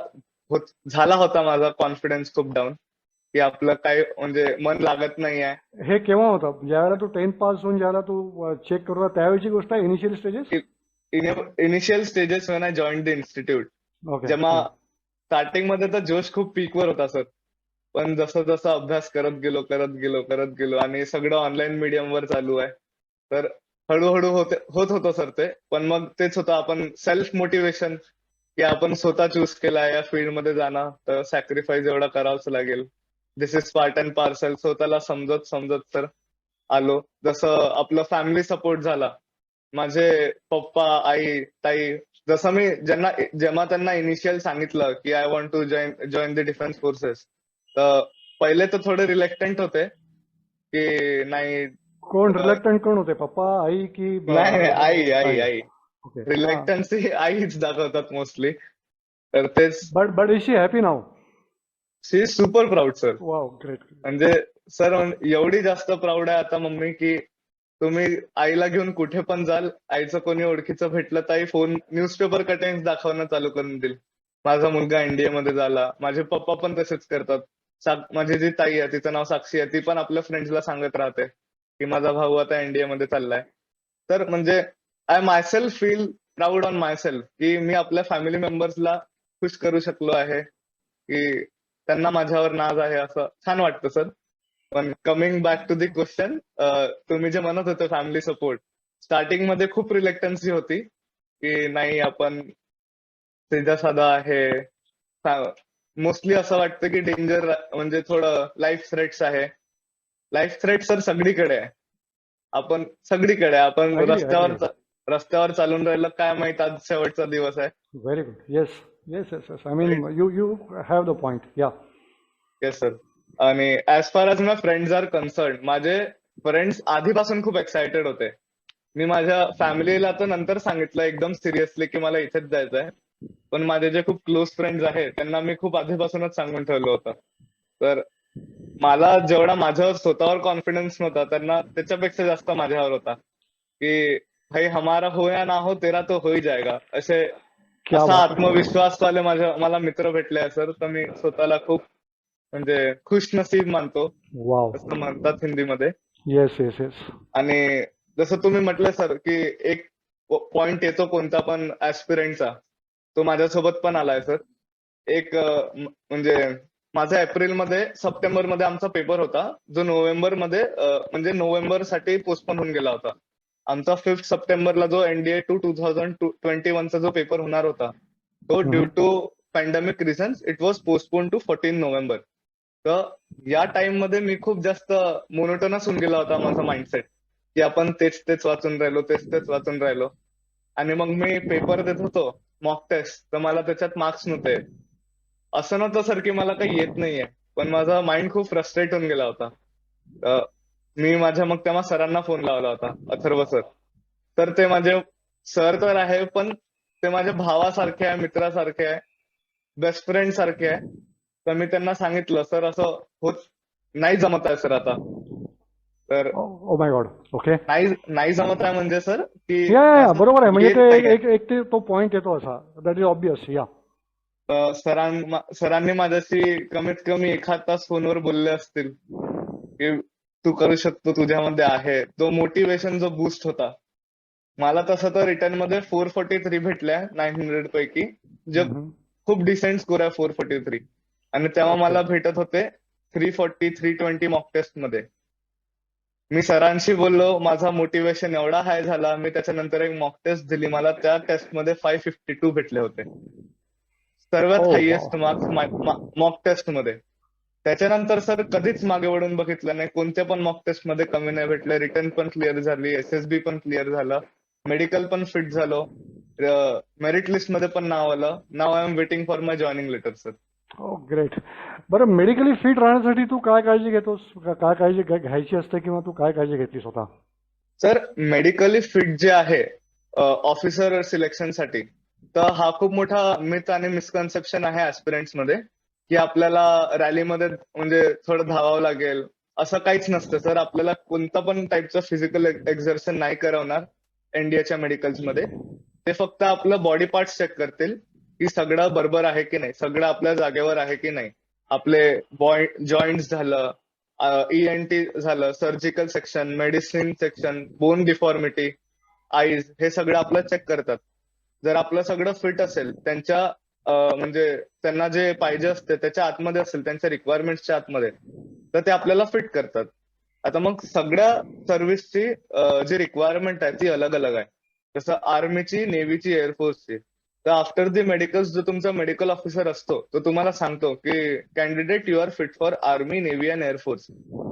झाला होता माझा कॉन्फिडन्स खूप डाऊन, की आपलं काय म्हणजे मन लागत नाही आहे. हे केव्हा होतं? ज्यावेळेला तू 10th पास होऊन ज्यावेळेला तू चेक करू लागला, त्यावेळीची गोष्ट आहे, initial stages? Initial stages when I join the institute. Okay. जेव्हा स्टार्टिंग मध्ये तर जोश खूप पीकवर होता सर. पण जसं जसं अभ्यास करत गेलो आणि सगळं ऑनलाईन मीडियम वर चालू आहे, तर हळूहळू होत होतं सर ते. पण मग तेच होतं, आपण सेल्फ मोटिवेशन, की आपण स्वतः चूज केलाय या फील्ड मध्ये जाणं, तर सॅक्रिफाईस एवढा करावंच लागेल. दिस इज पार्ट अँड पार्सल. स्वतःला समजत समजत तर आलो. जसं आपलं फॅमिली सपोर्ट झाला, माझे पप्पा, आई, ताई, जसं मी जेव्हा त्यांना इनिशियल सांगितलं की I want to join the defence forces, तर पहिले तर थोडे रिलेक्टंट होते की नाही. कोण रिलक्टंट कोण होते, पप्पा, आई की नाही, आई आई आई? आई. ओके. रिलेक्टन्सी आईच दाखवतात मोस्टली. तर तेच. But is she happy now? She is super proud sir. Wow, great. म्हणजे सर एवढी जास्त प्राऊड आहे आता मम्मी, की तुम्ही आईला घेऊन कुठे पण जाल, आईचं कोणी ओळखीचं भेटलं तर आई फोन न्यूजपेपर कटिंग दाखवणं चालू करून देईल, माझा मुलगा एनडीए मध्ये झाला. माझे पप्पा पण तसेच करतात. माझी जी ताई आहे तिचं नाव साक्षी आहे, ती पण आपल्या फ्रेंड्सला सांगत राहते की माझा भाऊ आता एनडीए मध्ये चाललाय. तर म्हणजे I myself feel proud on myself, की मी आपल्या फॅमिली मेंबर्सला खुश करू शकलो आहे, की त्यांना माझ्यावर नाज आहे, असं छान वाटतं सर. पण coming back to the question, तुम्ही जे म्हणत होते फॅमिली सपोर्ट, स्टार्टिंग मध्ये खूप रिलेक्टन्सी होती की नाही आपण सीधा साधा आहे. मोस्टली असं वाटतं की डेंजर म्हणजे थोडं लाईफ थ्रेट्स आहे. लाईफ थ्रेट सर सगळीकडे आहे. आपण Agree, रस्त्यावर चालून राहिलं, काय माहित आज शेवटचा दिवस आहे. Very good. Yes yes yes yes, I mean you have the point. या येस सर. आणि ऍज फार एज माय फ्रेंड्स आर कन्सर्न, माझे फ्रेंड्स आधीपासून खूप एक्सायटेड होते. मी माझ्या फॅमिलीला तर नंतर सांगितलं एकदम सिरियसली की मला इथेच जायचंय. पण माझे जे खूप क्लोज फ्रेंड्स आहेत त्यांना मी खूप आधीपासूनच सांगून ठेवलं होतं. तर मला जेवढा माझ्यावर स्वतःवर कॉन्फिडन्स नव्हता, त्यांना त्याच्यापेक्षा जास्त माझ्यावर होता, की भाई हमारा हो या ना हो, तेरा तो हो ही जाएगा. क्या असा बात. आत्मविश्वास वाले मला मित्र भेटले आहे सर. तर मी स्वतःला खूप म्हणजे खुश नसीब मानतो, वाव. असं म्हणतात हिंदीमध्ये. Yes yes yes. आणि जसं तुम्ही म्हटलं सर, की एक पॉइंट येतो कोणता पण ऍस्पिरंटचा, तो माझ्यासोबत पण आलाय सर. एक म्हणजे माझा सप्टेंबर मध्ये आमचा पेपर होता, जो नोव्हेंबर मध्ये म्हणजे नोव्हेंबर साठी पोस्टपोन होऊन गेला होता. आमचा 5 सप्टेंबरला जो NDA 2021 चा जो पेपर होणार होता, तो due to pandemic reasons it was postpone to 14 November. तर या टाइम मध्ये मी खूप जास्त मोनोटोनस होऊन गेला होता माझा माइंडसेट, की आपण तेच तेच वाचून राहिलो, तेच तेच वाचून राहिलो. आणि मग मी पेपर देत होतो मॉक टेस्ट, तर मला त्याच्यात मार्क्स नव्हते. असं नव्हतं सर की मला काही येत नाहीये, पण माझा माइंड खूप फ्रस्ट्रेट होऊन गेला होता. अ, मी माझ्या मग तेव्हा सरांना फोन लावला होता, अथर्व सर. तर ते माझे सर तर आहे, पण ते माझ्या भावासारखे आहे, मित्रासारखे आहे, बेस्ट फ्रेंड सारखे आहे. तर मी त्यांना सांगितलं, सर असं होत नाही जमत आहे सर आता. तर ओ माय गॉड. ओके. नाही नाही जमत आहे म्हणजे सर की या माझं बरोबर आहे. म्हणजे येत ते नाहीये. एक एक ते तो पॉइंट येतो असा. That is obvious. या. सरांनी माझ्याशी कमीत कमी एखाद तास फोनवर बोलले असतील, की तू करू शकतो, तुझ्यामध्ये आहे. तो मोटिवेशन जो बूस्ट होता. मला तसं तर रिटर्न मध्ये 443 भेटल्या 900 पैकी, जे खूप डिसेंट स्कोर आहे 443. आणि तेव्हा ओके. मला भेटत होते 340 320 मॉक टेस्ट मध्ये. मी सरांशी बोललो, माझा मोटिवेशन एवढा हाय झाला, मी त्याच्यानंतर एक मॉक टेस्ट दिली, मला त्या टेस्ट मध्ये 552 भेटले होते. सर्वात oh highest wow. Marks mock test मध्ये. त्याच्यानंतर सर कधीच मागे वळून बघितलं नाही, कोणत्या पण मॉक टेस्ट मध्ये कमी नाही भेटलं. रिटर्न पण क्लिअर झाली, SSB पण क्लिअर झालं, मेडिकल पण फिट झालो, मेरिट लिस्ट मध्ये पण नाव आलं. नाव I am waiting for my joining letter sir. Oh great. बरं, मेडिकली फिट राहण्यासाठी तू काय काळजी घेतोस? काय काळजी घ्यायची असते किंवा तू काय काळजी घेतली स्वतः? सर मेडिकली फिट जे आहे ऑफिसर सिलेक्शन साठी, तर हा खूप मोठा मिथ आणि मिसकन्सेप्शन आहे ऍस्पिरंट्स मध्ये, की आपल्याला रॅलीमध्ये म्हणजे थोडं धावावं लागेल. असं काहीच नसतं सर. आपल्याला कोणता पण टाईपचं फिजिकल एक्झर्शन नाही करवणार एनडीएच्या मेडिकल्स मध्ये. ते फक्त आपलं बॉडी पार्ट्स चेक करतील, की सगळं बरोबर आहे की नाही, सगळं आपल्या जागेवर आहे की नाही. आपले जॉईंट्स झालं, ENT झालं, surgical section, medicine section, bone deformity, eyes, हे सगळं आपलं चेक करतात. जर आपलं सगळं फिट असेल, त्यांच्या म्हणजे त्यांना जे पाहिजे असते त्याच्या आतमध्ये असेल, त्यांच्या रिक्वायरमेंटच्या आतमध्ये, तर ते आपल्याला फिट करतात. आता मग सगळ्या सर्व्हिसची जी रिक्वायरमेंट आहे ती अलग अलग आहे. जसं आर्मीची, नेव्हीची, एअरफोर्सची. तर आफ्टर दी मेडिकल्स जो तुमचा मेडिकल ऑफिसर असतो, तो तुम्हाला सांगतो की candidate you are fit for army, navy and air force.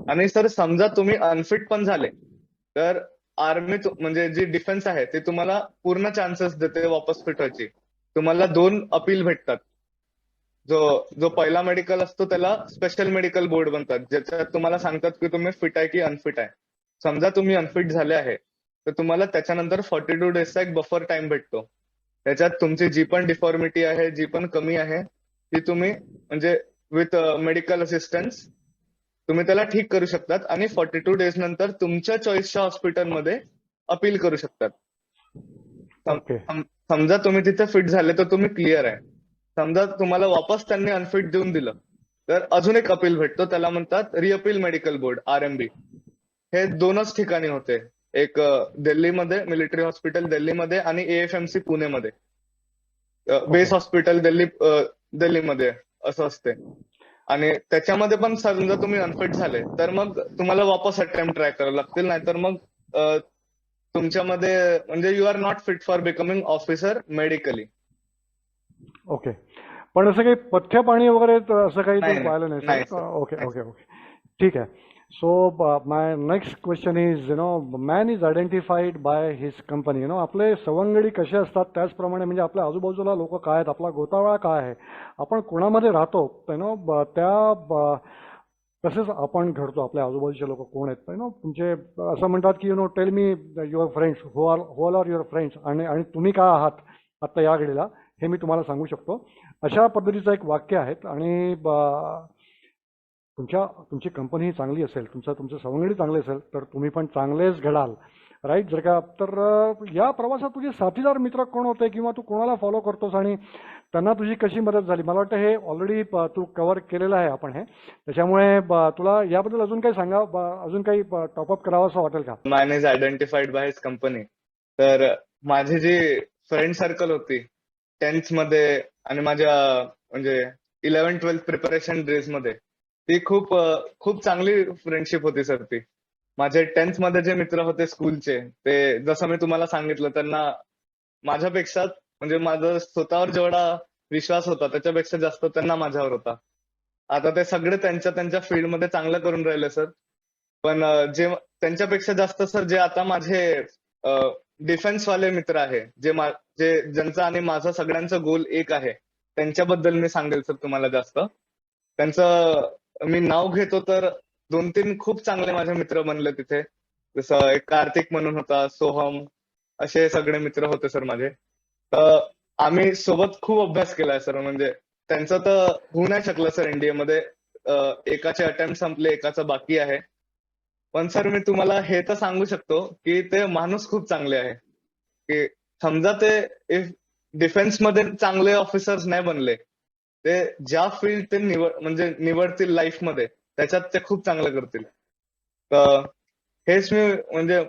आणि सर समजा तुम्ही अनफिट पण झाले, तर आर्मी म्हणजे जी डिफेन्स आहे ते तुम्हाला पूर्ण चान्सेस देते वापस फिट व्हायची. तुम्हाला 2 अपील भेटतात. जो जो पहिला मेडिकल असतो त्याला स्पेशल मेडिकल बोर्ड बनतात, ज्याच्यात तुम्हाला सांगतात की तुम्ही फिट आहे की अनफिट आहे. समजा तुम्ही अनफिट झाले आहे, तर तुम्हाला त्याच्यानंतर 42 डेजचा एक बफर टाइम भेटतो. त्याच्यात तुमची जी पण डिफॉर्मिटी आहे, जी पण कमी आहे, ती तुम्ही म्हणजे विथ मेडिकल असिस्टन्स तुम्ही त्याला ठीक करू शकतात. आणि 42 डेज नंतर तुमच्या चॉईसच्या हॉस्पिटलमध्ये अपील करू शकतात. ओके. समजा तुम्ही तिथे फिट झाले तर तुम्ही क्लिअर आहे. समजा तुम्हाला वापस त्यांनी अनफिट देऊन दिलं, तर अजून एक अपील भेटतो, त्याला म्हणतात रिअपील मेडिकल बोर्ड, RMB. हे 2च ठिकाणी होते, एक दिल्लीमध्ये, मिलिटरी हॉस्पिटल दिल्लीमध्ये, आणि AFMC पुणेमध्ये, बेस हॉस्पिटल दिल्लीमध्ये, असं असते. आणि त्याच्यामध्ये पण समजा तुम्ही अनफिट झाले, तर मग तुम्हाला वापस अटेम्प्ट ट्राय करावं लागतील, नाहीतर मग तुमच्यामध्ये म्हणजे you are not fit for becoming officer medically. Okay. पण असं काही पथ्य पाणी वगैरे असं काही नाही तू नाही पाहिलं नाही नाही सर? सर, ओके नाही ओके सर. ओके. ठीक आहे. So my next question is, man is identified by his company. आपले सवंगडी कसे असतात त्याचप्रमाणे म्हणजे आपल्या आजूबाजूला लोक काय आहेत, आपला गोतावळा काय आहे, आपण कोणामध्ये राहतो, तसेच आपण घडतो. आपल्या आजूबाजूचे लोक कोण आहेत, तुमचे असं म्हणतात की tell me your friends, who all are your friends, आणि तुम्ही काय आहात आत्ता या घडीला, हे मी तुम्हाला सांगू शकतो. अशा पद्धतीचं एक वाक्य आहे. आणि तुमची कंपनी चांगली असेल, तुमचं सवंगडी चांगली असेल, तर तुम्ही पण चांगलेच घडाल. राईट? जर का तर या प्रवासात तुझे साथीदार मित्र कोण होते, किंवा तू कोणाला फॉलो करतोस आणि त्यांना तुझी कशी मदत झाली? मला वाटतं हे ऑलरेडी तू कव्हर केलेलं आहे आपण हे. त्याच्यामुळे तुला याबद्दल अजून काही अजून काही टॉपअप करावं असं वाटेल का? Man is identified by his company. तर माझी जी फ्रेंड सर्कल होती 10th मध्ये आणि माझ्या म्हणजे 11th-12th प्रिपरेशन डेज मध्ये, ती खूप खूप चांगली फ्रेंडशिप होती सर. ती माझे 10th मध्ये जे मित्र होते स्कूलचे, ते जसं मी तुम्हाला सांगितलं, त्यांना माझ्यापेक्षा म्हणजे माझं स्वतःवर जेवढा विश्वास होता त्याच्यापेक्षा जास्त त्यांना माझ्यावर होता. आता ते सगळे त्यांच्या त्यांच्या फील्डमध्ये चांगलं करून राहिले सर. पण जे त्यांच्यापेक्षा जास्त सर जे आता माझे डिफेन्स वाले मित्र आहे, जे ज्यांचं आणि माझं सगळ्यांचं गोल एक आहे, त्यांच्याबद्दल मी सांगेल सर तुम्हाला जास्त. त्यांचं मी नाव घेतो तर 2-3 खूप चांगले माझे मित्र बनले तिथे. जसं एक कार्तिक म्हणून होता, सोहम, असे सगळे मित्र होते सर माझे. तर आम्ही सोबत खूप अभ्यास केलाय सर. म्हणजे त्यांचं तर होऊ नाही शकलं सर इंडियामध्ये. एकाचे अटेम्प्ट संपले, एकाचं बाकी आहे. पण सर मी तुम्हाला हे तर सांगू शकतो की ते माणूस खूप चांगले आहे. की समजा ते इफ डिफेन्स मध्ये चांगले ऑफिसर्स नाही बनले, ते ज्या फील्ड ते म्हणजे निवडतील लाईफ मध्ये त्याच्यात ते खूप चांगलं करतील. तर हेच मी म्हणजे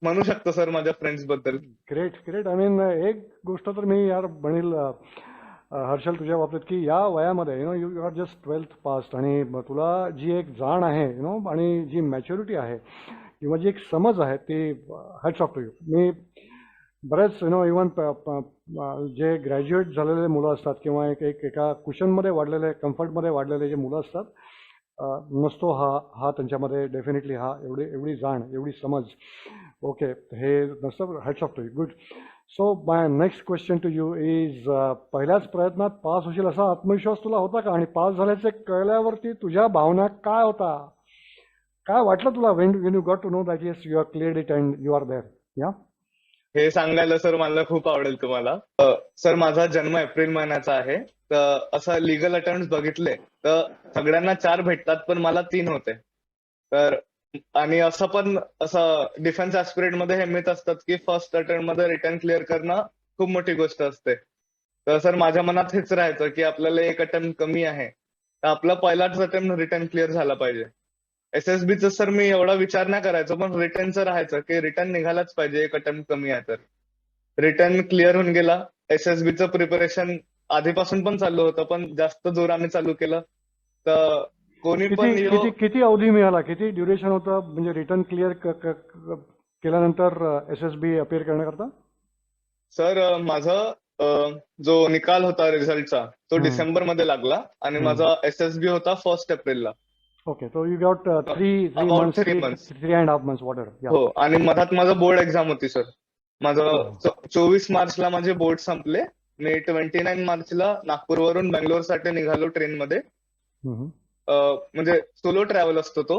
म्हणू शकतो सर माझ्या फ्रेंड्स बद्दल. Great great. आय मीन एक गोष्ट तर मी यार म्हणेल हर्षल तुझ्या बाबतीत की या वयामध्ये you R just 12th past आणि तुला जी एक जाण आहे आणि जी मॅच्युरिटी आहे किंवा जी एक समज आहे ती हॅट्स ऑफ टू यू. मी बरेच इव्हन जे ग्रॅज्युएट झालेले मुलं असतात किंवा एका कुशनमध्ये वाढलेले कम्फर्टमध्ये वाढलेले जे मुलं असतात, नसतो हा त्यांच्यामध्ये डेफिनेटली एवढी एवढी जाण एवढी समज. ओके, हे नसतं. Hats off to you. Good. So my next question to you is, पहिल्याच प्रयत्नात पास होशील असा आत्मविश्वास तुला होता का? आणि पास झाल्याचे कळल्यावरती तुझ्या भावना काय होता? काय वाटलं तुला when you got to know that yes you are cleared it and you are there? या हे सांगायला सर मला खूप आवडेल तुम्हाला. सर माझा जन्म एप्रिल महिन्याचा आहे. तर असं लिगल अटेम्प्ट बघितले तर सगळ्यांना 4 भेटतात, पण मला 3 होते. तर आणि असं डिफेन्स ऍस्पिरंट मध्ये हे मिथ असतात की फर्स्ट अटेम्प्ट मध्ये रिटर्न क्लिअर करणं खूप मोठी गोष्ट असते. तर सर माझ्या मनात हेच राहायचं की आपल्याला एक अटेम्प्ट कमी आहे, तर आपला पहिलाच अटेम्प्ट रिटर्न क्लिअर झाला पाहिजे. एसएसबीचं सर मी एवढा विचार नाही करायचो, पण रिटर्नचं राहायचं की रिटर्न निघालाच पाहिजे, एक अटेम्प्ट कमी आहे तर. रिटर्न क्लिअर होऊन गेला. एसएसबीचं प्रिपरेशन आधीपासून पण चालू होतं, पण जास्त जोराने चालू केलं. तर कोणी किती पण किती किती अवधी मिळाला? किती ड्युरेशन होतं म्हणजे रिटर्न क्लिअर केल्यानंतर एस एस बी अपेअर करण्याकरता? सर माझा जो निकाल होता रिझल्टचा तो हम्म, डिसेंबर मध्ये लागला आणि हम्म. माझा एसएसबी होता 1 एप्रिलला. Okay, so you got three about months 3 months. 3.5 months water. या हो, आणि मधात माझं बोर्ड एक्झाम होती सर. माझं हो. 24 मार्चला माझे बोर्ड संपले. मी 29 मार्चला नागपूरवरून बँगलोरसाठी निघालो ट्रेनमध्ये. हम्म. म्हणजे सोलो ट्रॅव्हल असतो तो.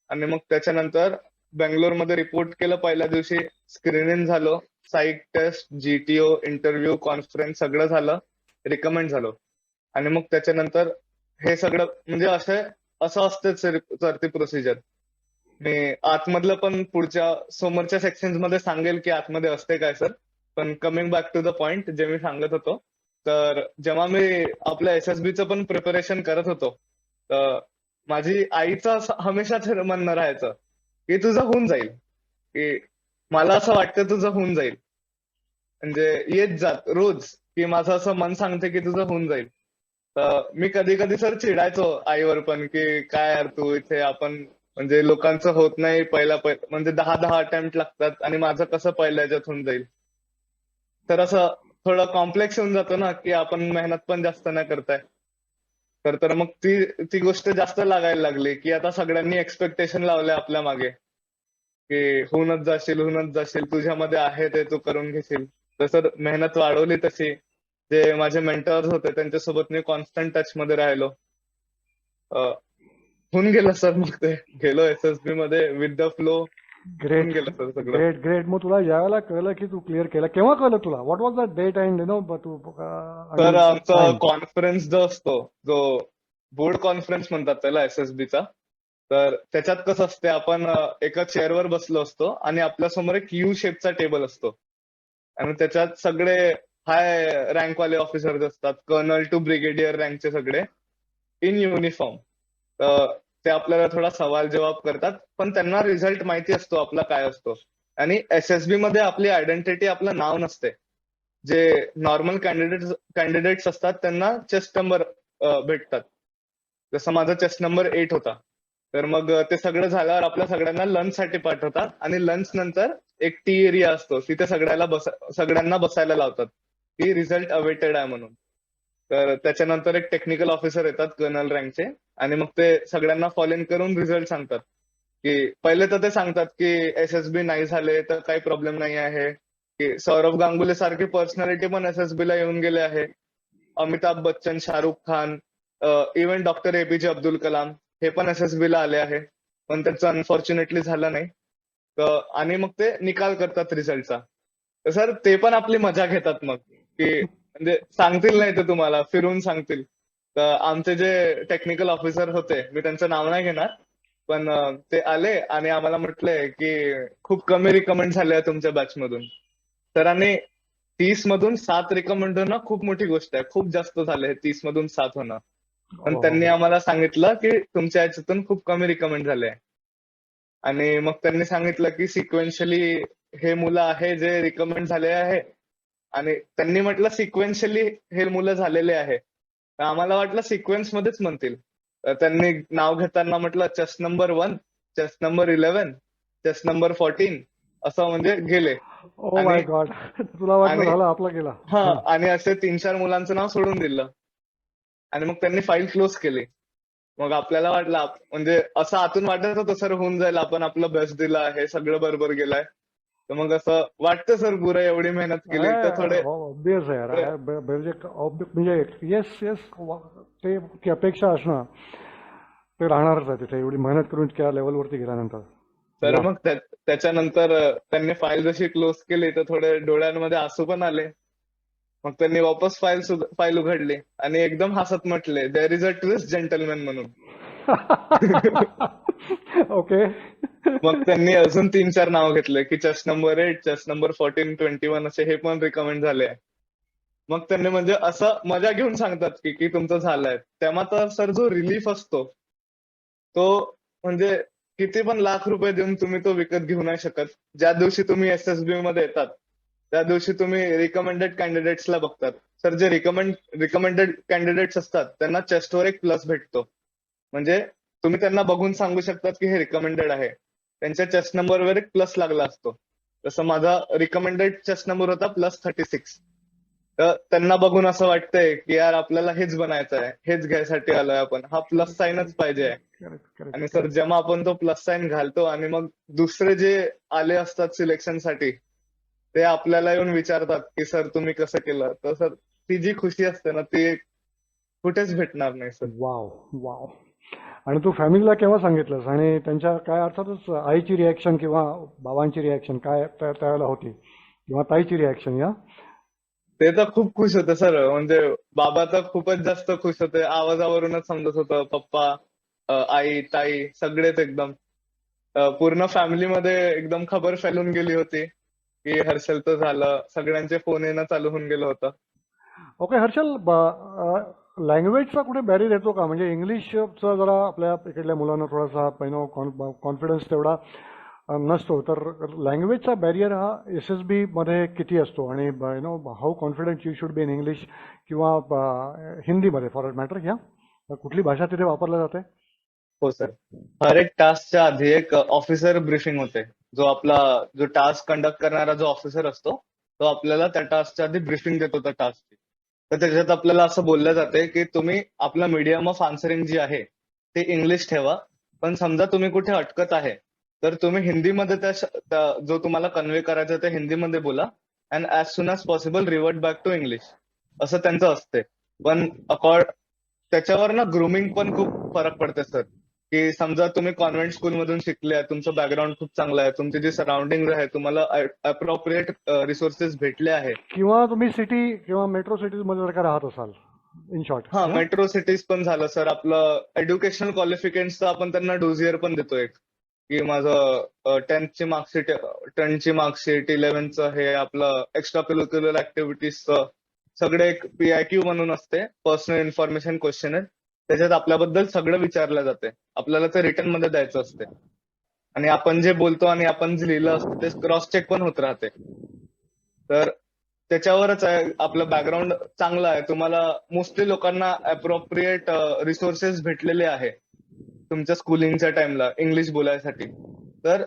आणि मग त्याच्यानंतर बँगलोरमध्ये रिपोर्ट केलं पहिल्या दिवशी. स्क्रीनिंग झालं, sight test, GTO, interview, conference सगळं झालं, रिकमेंड झालो. आणि मग त्याच्यानंतर हे सगळं म्हणजे असं असतं सर ती प्रोसिजर. मी आतमधलं पण पुढच्या समोरच्या सेक्शन्स मध्ये सांगेल की आतमध्ये असते काय सर. पण coming back to the point जे मी सांगत होतो, तर जेव्हा मी आपल्या एसएसबीचं पण प्रिपरेशन करत होतो, तर माझी आईचं हमेशाच म्हणणं राहायचं की तुझं होऊन जाईल, की मला असं वाटतं तुझं होऊन जाईल. म्हणजे येत जात रोज की माझं असं मन सांगते की तुझं होऊन जाईल. तर मी कधी कधी सर चिडायचो आईवर पण की काय यार तू इथे आपण म्हणजे लोकांचं होत नाही म्हणजे 10-10 अटेम्प्ट लागतात आणि माझं कसं पहिल्या ह्याच्यात होऊन जाईल. तर असं थोडं कॉम्प्लेक्स होऊन जातो ना की आपण मेहनत पण जास्त नाही करताय. तर तर मग ती ती गोष्ट जास्त लागायला लागली की आता सगळ्यांनी एक्सपेक्टेशन लावले आपल्या मागे की होऊनच जाशील, तुझ्यामध्ये आहे ते तू करून घेशील. तसं मेहनत वाढवली तशी. जे माझे मेंटर्स होते त्यांच्यासोबत मी कॉन्स्टंट टच मध्ये राहिलो. होऊन गेलं सर. मग ते गेलो एसएसबी मध्ये विथ द फ्लो. होऊन ग्रेट गेलं सर सगळं. Great great. मग तुला ज्यावेळेला कळलं की तू क्लिअर केलं, केव्हा कळलं तुला? What was the date and तू तर आणि आमचा टाइम? कॉन्फरन्स जो असतो, जो बोर्ड कॉन्फरन्स म्हणतात त्याला एसएसबीचा, तर त्याच्यात कसं असते आपण एका चेअरवर बसलो असतो आणि आपल्यासमोर एक यू शेपचा टेबल असतो. आणि त्याच्यात सगळे हाय रँकवाले ऑफिसर्स असतात, कर्नल टू ब्रिगेडियर रँकचे सगळे इन युनिफॉर्म. तर ते आपल्याला थोडा सवाल जवाब करतात, पण त्यांना रिझल्ट माहिती असतो आपला काय असतो. आणि एसएसबी मध्ये आपली आयडेंटिटी आपलं नाव नसते. जे नॉर्मल कॅन्डिडेट्स असतात त्यांना चेस्ट नंबर भेटतात. जसं माझा चेस्ट नंबर 8 होता. तर मग ते सगळं झाल्यावर आपल्या सगळ्यांना लंच साठी पाठवतात आणि लंच नंतर एक टी एरिया असतो, तिथे सगळ्यांना बसायला लावतात. की रिझल्ट अवेटेड आहे म्हणून. तर त्याच्यानंतर एक टेक्निकल ऑफिसर येतात कर्नल रँकचे, आणि मग ते सगळ्यांना फॉलो इन करून रिझल्ट सांगतात. की पहिले तर ते सांगतात की एसएसबी नाही झाले तर काही प्रॉब्लेम नाही आहे, की सौरभ गांगुली सारखी पर्सनॅलिटी पण एसएसबी ला येऊन गेले आहे. Amitabh Bachchan, Shahrukh Khan, even doctor APJ Abdul Kalam हे पण एसएसबी ला आले आहे. पण त्याचं अनफॉर्च्युनेटली झालं नाही. आणि मग ते निकाल करतात रिझल्टचा. तर सर ते पण आपली मजा घेतात मग, की म्हणजे सांगतील नाही ते तुम्हाला, फिरून सांगतील. तर आमचे जे टेक्निकल ऑफिसर होते, मी त्यांचं नाव नाही घेणार, पण ते आले आणि आम्हाला म्हटले की खूप कमी रिकमेंड झाले तुमच्या बॅच मधून. सरांनी 30 मधून 7 रिकमेंड होणं खूप मोठी गोष्ट आहे. खूप जास्त झाले 30 मधून 7 होणं. पण त्यांनी हो. आम्हाला सांगितलं की तुमच्या याच्यातून खूप कमी रिकमेंड झाले. आणि मग त्यांनी सांगितलं की सिक्वेन्शियली हे मुलं आहे जे रिकमेंड झाले आहे. आणि त्यांनी म्हटलं सिक्वेन्शियली हे मुलं झालेले आहे. तर आम्हाला वाटलं सिक्वेन्स मध्येच म्हणतील. तर त्यांनी नाव घेताना म्हटलं chest number 1, chest number 11, chest number 14 असं म्हणजे गेले. ओ आणि माय गॉड. तुला वाटलं आणि झालं आपला गेला. हा, आणि असे 3-4 मुलांचं नाव सोडून दिलं. आणि मग त्यांनी फाईल क्लोज केली. मग आपल्याला वाटलं म्हणजे असं आतून वाटत होतं सर होऊन जाईल, आपण आपलं बेस्ट दिलं आहे, सगळं बरोबर गेलंय. तर मग असं वाटतं सर गुरं एवढी मेहनत केली तर थोडे ऑब्विस आहे यार. म्हणजे येस येस, ते ती अपेक्षा असणं ते राहणारच आहे तिथे, एवढी मेहनत करून इतक्या लेवलवरती गेल्यानंतर. तर या. मग त्याच्यानंतर त्यांनी फाईल जशी क्लोज केली तर थोडे डोळ्यांमध्ये आसू पण आले. मग त्यांनी वापस फाईल उघडली आणि एकदम हसत म्हटले, there is a twist gentleman म्हणून. ओके. मग त्यांनी अजून 3-4 नाव घेतले की चेस्ट नंबर 8, चेस्ट नंबर 14, 21 असे हे पण रिकमेंड झाले. मग त्यांनी म्हणजे असं मजा घेऊन सांगतात की तुमचं झालंय. तेव्हा तर सर जो रिलीफ असतो तो म्हणजे किती पण लाख रुपये देऊन तुम्ही तो विकत घेऊ नाही शकत. ज्या दिवशी तुम्ही एसएसबी मध्ये येतात त्या दिवशी तुम्ही रिकमेंडेड कॅन्डिडेट्सला बघतात. सर जे रिकमेंडेड कॅन्डिडेट्स असतात त्यांना चेस्टवर एक प्लस भेटतो. म्हणजे तुम्ही त्यांना बघून सांगू शकतात की हे रिकमेंडेड आहे. त्यांच्या चेस्ट नंबरवर एक प्लस लागला असतो. जसं माझा रिकमेंडेड चेस्ट नंबर होता +36. तर त्यांना बघून असं वाटतंय की यार आपल्याला हेच बनायचं आहे, हेच घ्यायसाठी आलोय आपण, हा प्लस साईनच पाहिजे. करेक्ट करेक्ट आणि सर करेक्ट. जेव्हा आपण तो प्लस साईन घालतो आणि मग दुसरे जे आले असतात सिलेक्शनसाठी ते आपल्याला येऊन विचारतात की सर तुम्ही कसं केलं, तर सर ती जी खुशी असते ना ती कुठेच भेटणार नाही सर. Wow wow. आणि तू फॅमिलीला केव्हा सांगितलंस, आणि त्यांच्या काय अर्थातच आईची रिॲक्शन किंवा बाबांची रिॲक्शन काय त्यावेळेला होती, किंवा ताईची रिॲक्शन या? ते तर खूप खुश होते सर. म्हणजे बाबा तर खूपच जास्त खुश होते. आवाजावरूनच समजत होतं. पप्पा, आई, ताई सगळेच एकदम. पूर्ण फॅमिलीमध्ये एकदम खबर फैलून गेली होती की हर्षलचं झालं. सगळ्यांचे फोन येणं चालू होऊन गेलं होतं. ओके हर्षल, लँग्वेजचा कुठे बॅरियर येतो का? म्हणजे इंग्लिशचा जरा आपल्या इकडल्या मुलांना थोडासा कॉन्फिडन्स तेवढा नसतो, तर लँग्वेजचा बॅरियर हा एस मध्ये किती असतो? आणि how confident you should be in English किंवा हिंदीमध्ये फॉर मॅटर घ्या, कुठली भाषा तिथे वापरल्या जाते? हो सर. हर एक टास्कच्या आधी एक ऑफिसर ब्रीफिंग होते. जो टास्क कंडक्ट करणारा जो ऑफिसर असतो तो आपल्याला त्या टास्कच्या आधी ब्रीफिंग देतो त्या टास्कची. तर त्याच्यात आपल्याला असं बोललं जाते की तुम्ही आपलं मीडियम ऑफ आन्सरिंग जी आहे ते इंग्लिश ठेवा. पण समजा तुम्ही कुठे अटकत आहे तर तुम्ही हिंदीमध्ये जो तुम्हाला कन्वे करायचं ते हिंदीमध्ये बोला. And as soon as possible revert back to English, असं त्यांचं असते. पण त्याच्यावर ना ग्रुमिंग पण खूप फरक पडते सर. की समजा तुम्ही कॉन्व्हेंट स्कूलमधून शिकले, तुमचं बॅकग्राऊंड खूप चांगलं आहे, तुमची जी सराउंडिंग आहे, तुम्हाला अप्रोप्रिएट रिसोर्सेस भेटले आहे. किंवा तुम्ही सिटी किंवा मेट्रो सिटीज मध्ये जर का राहत असाल, इन शॉर्ट. हा, मेट्रो सिटीज पण झालं सर. आपलं एज्युकेशनल क्वालिफिकेशनचं आपण त्यांना डोजियर पण देतो एक, की माझं 10th marksheet, 10th marksheet, 11th हे आपलं एक्स्ट्रा करिक्युलर ऍक्टिव्हिटीजचं सगळे एक PIQ म्हणून असते, पर्सनल इन्फॉर्मेशन क्वेश्चन आहे. त्याच्यात आपल्याबद्दल सगळं विचारलं जाते. आपल्याला ते रिटर्न मध्ये द्यायचं असते. आणि आपण जे बोलतो आणि आपण जे लिहिलं असतं ते क्रॉस चेक पण होत राहते. तर त्याच्यावरच आहे आपलं बॅकग्राऊंड चांगलं आहे. तुम्हाला मोस्टली लोकांना अप्रोप्रिएट रिसोर्सेस भेटलेले आहे तुमच्या स्कूलिंगच्या टाइमला इंग्लिश बोलायसाठी. तर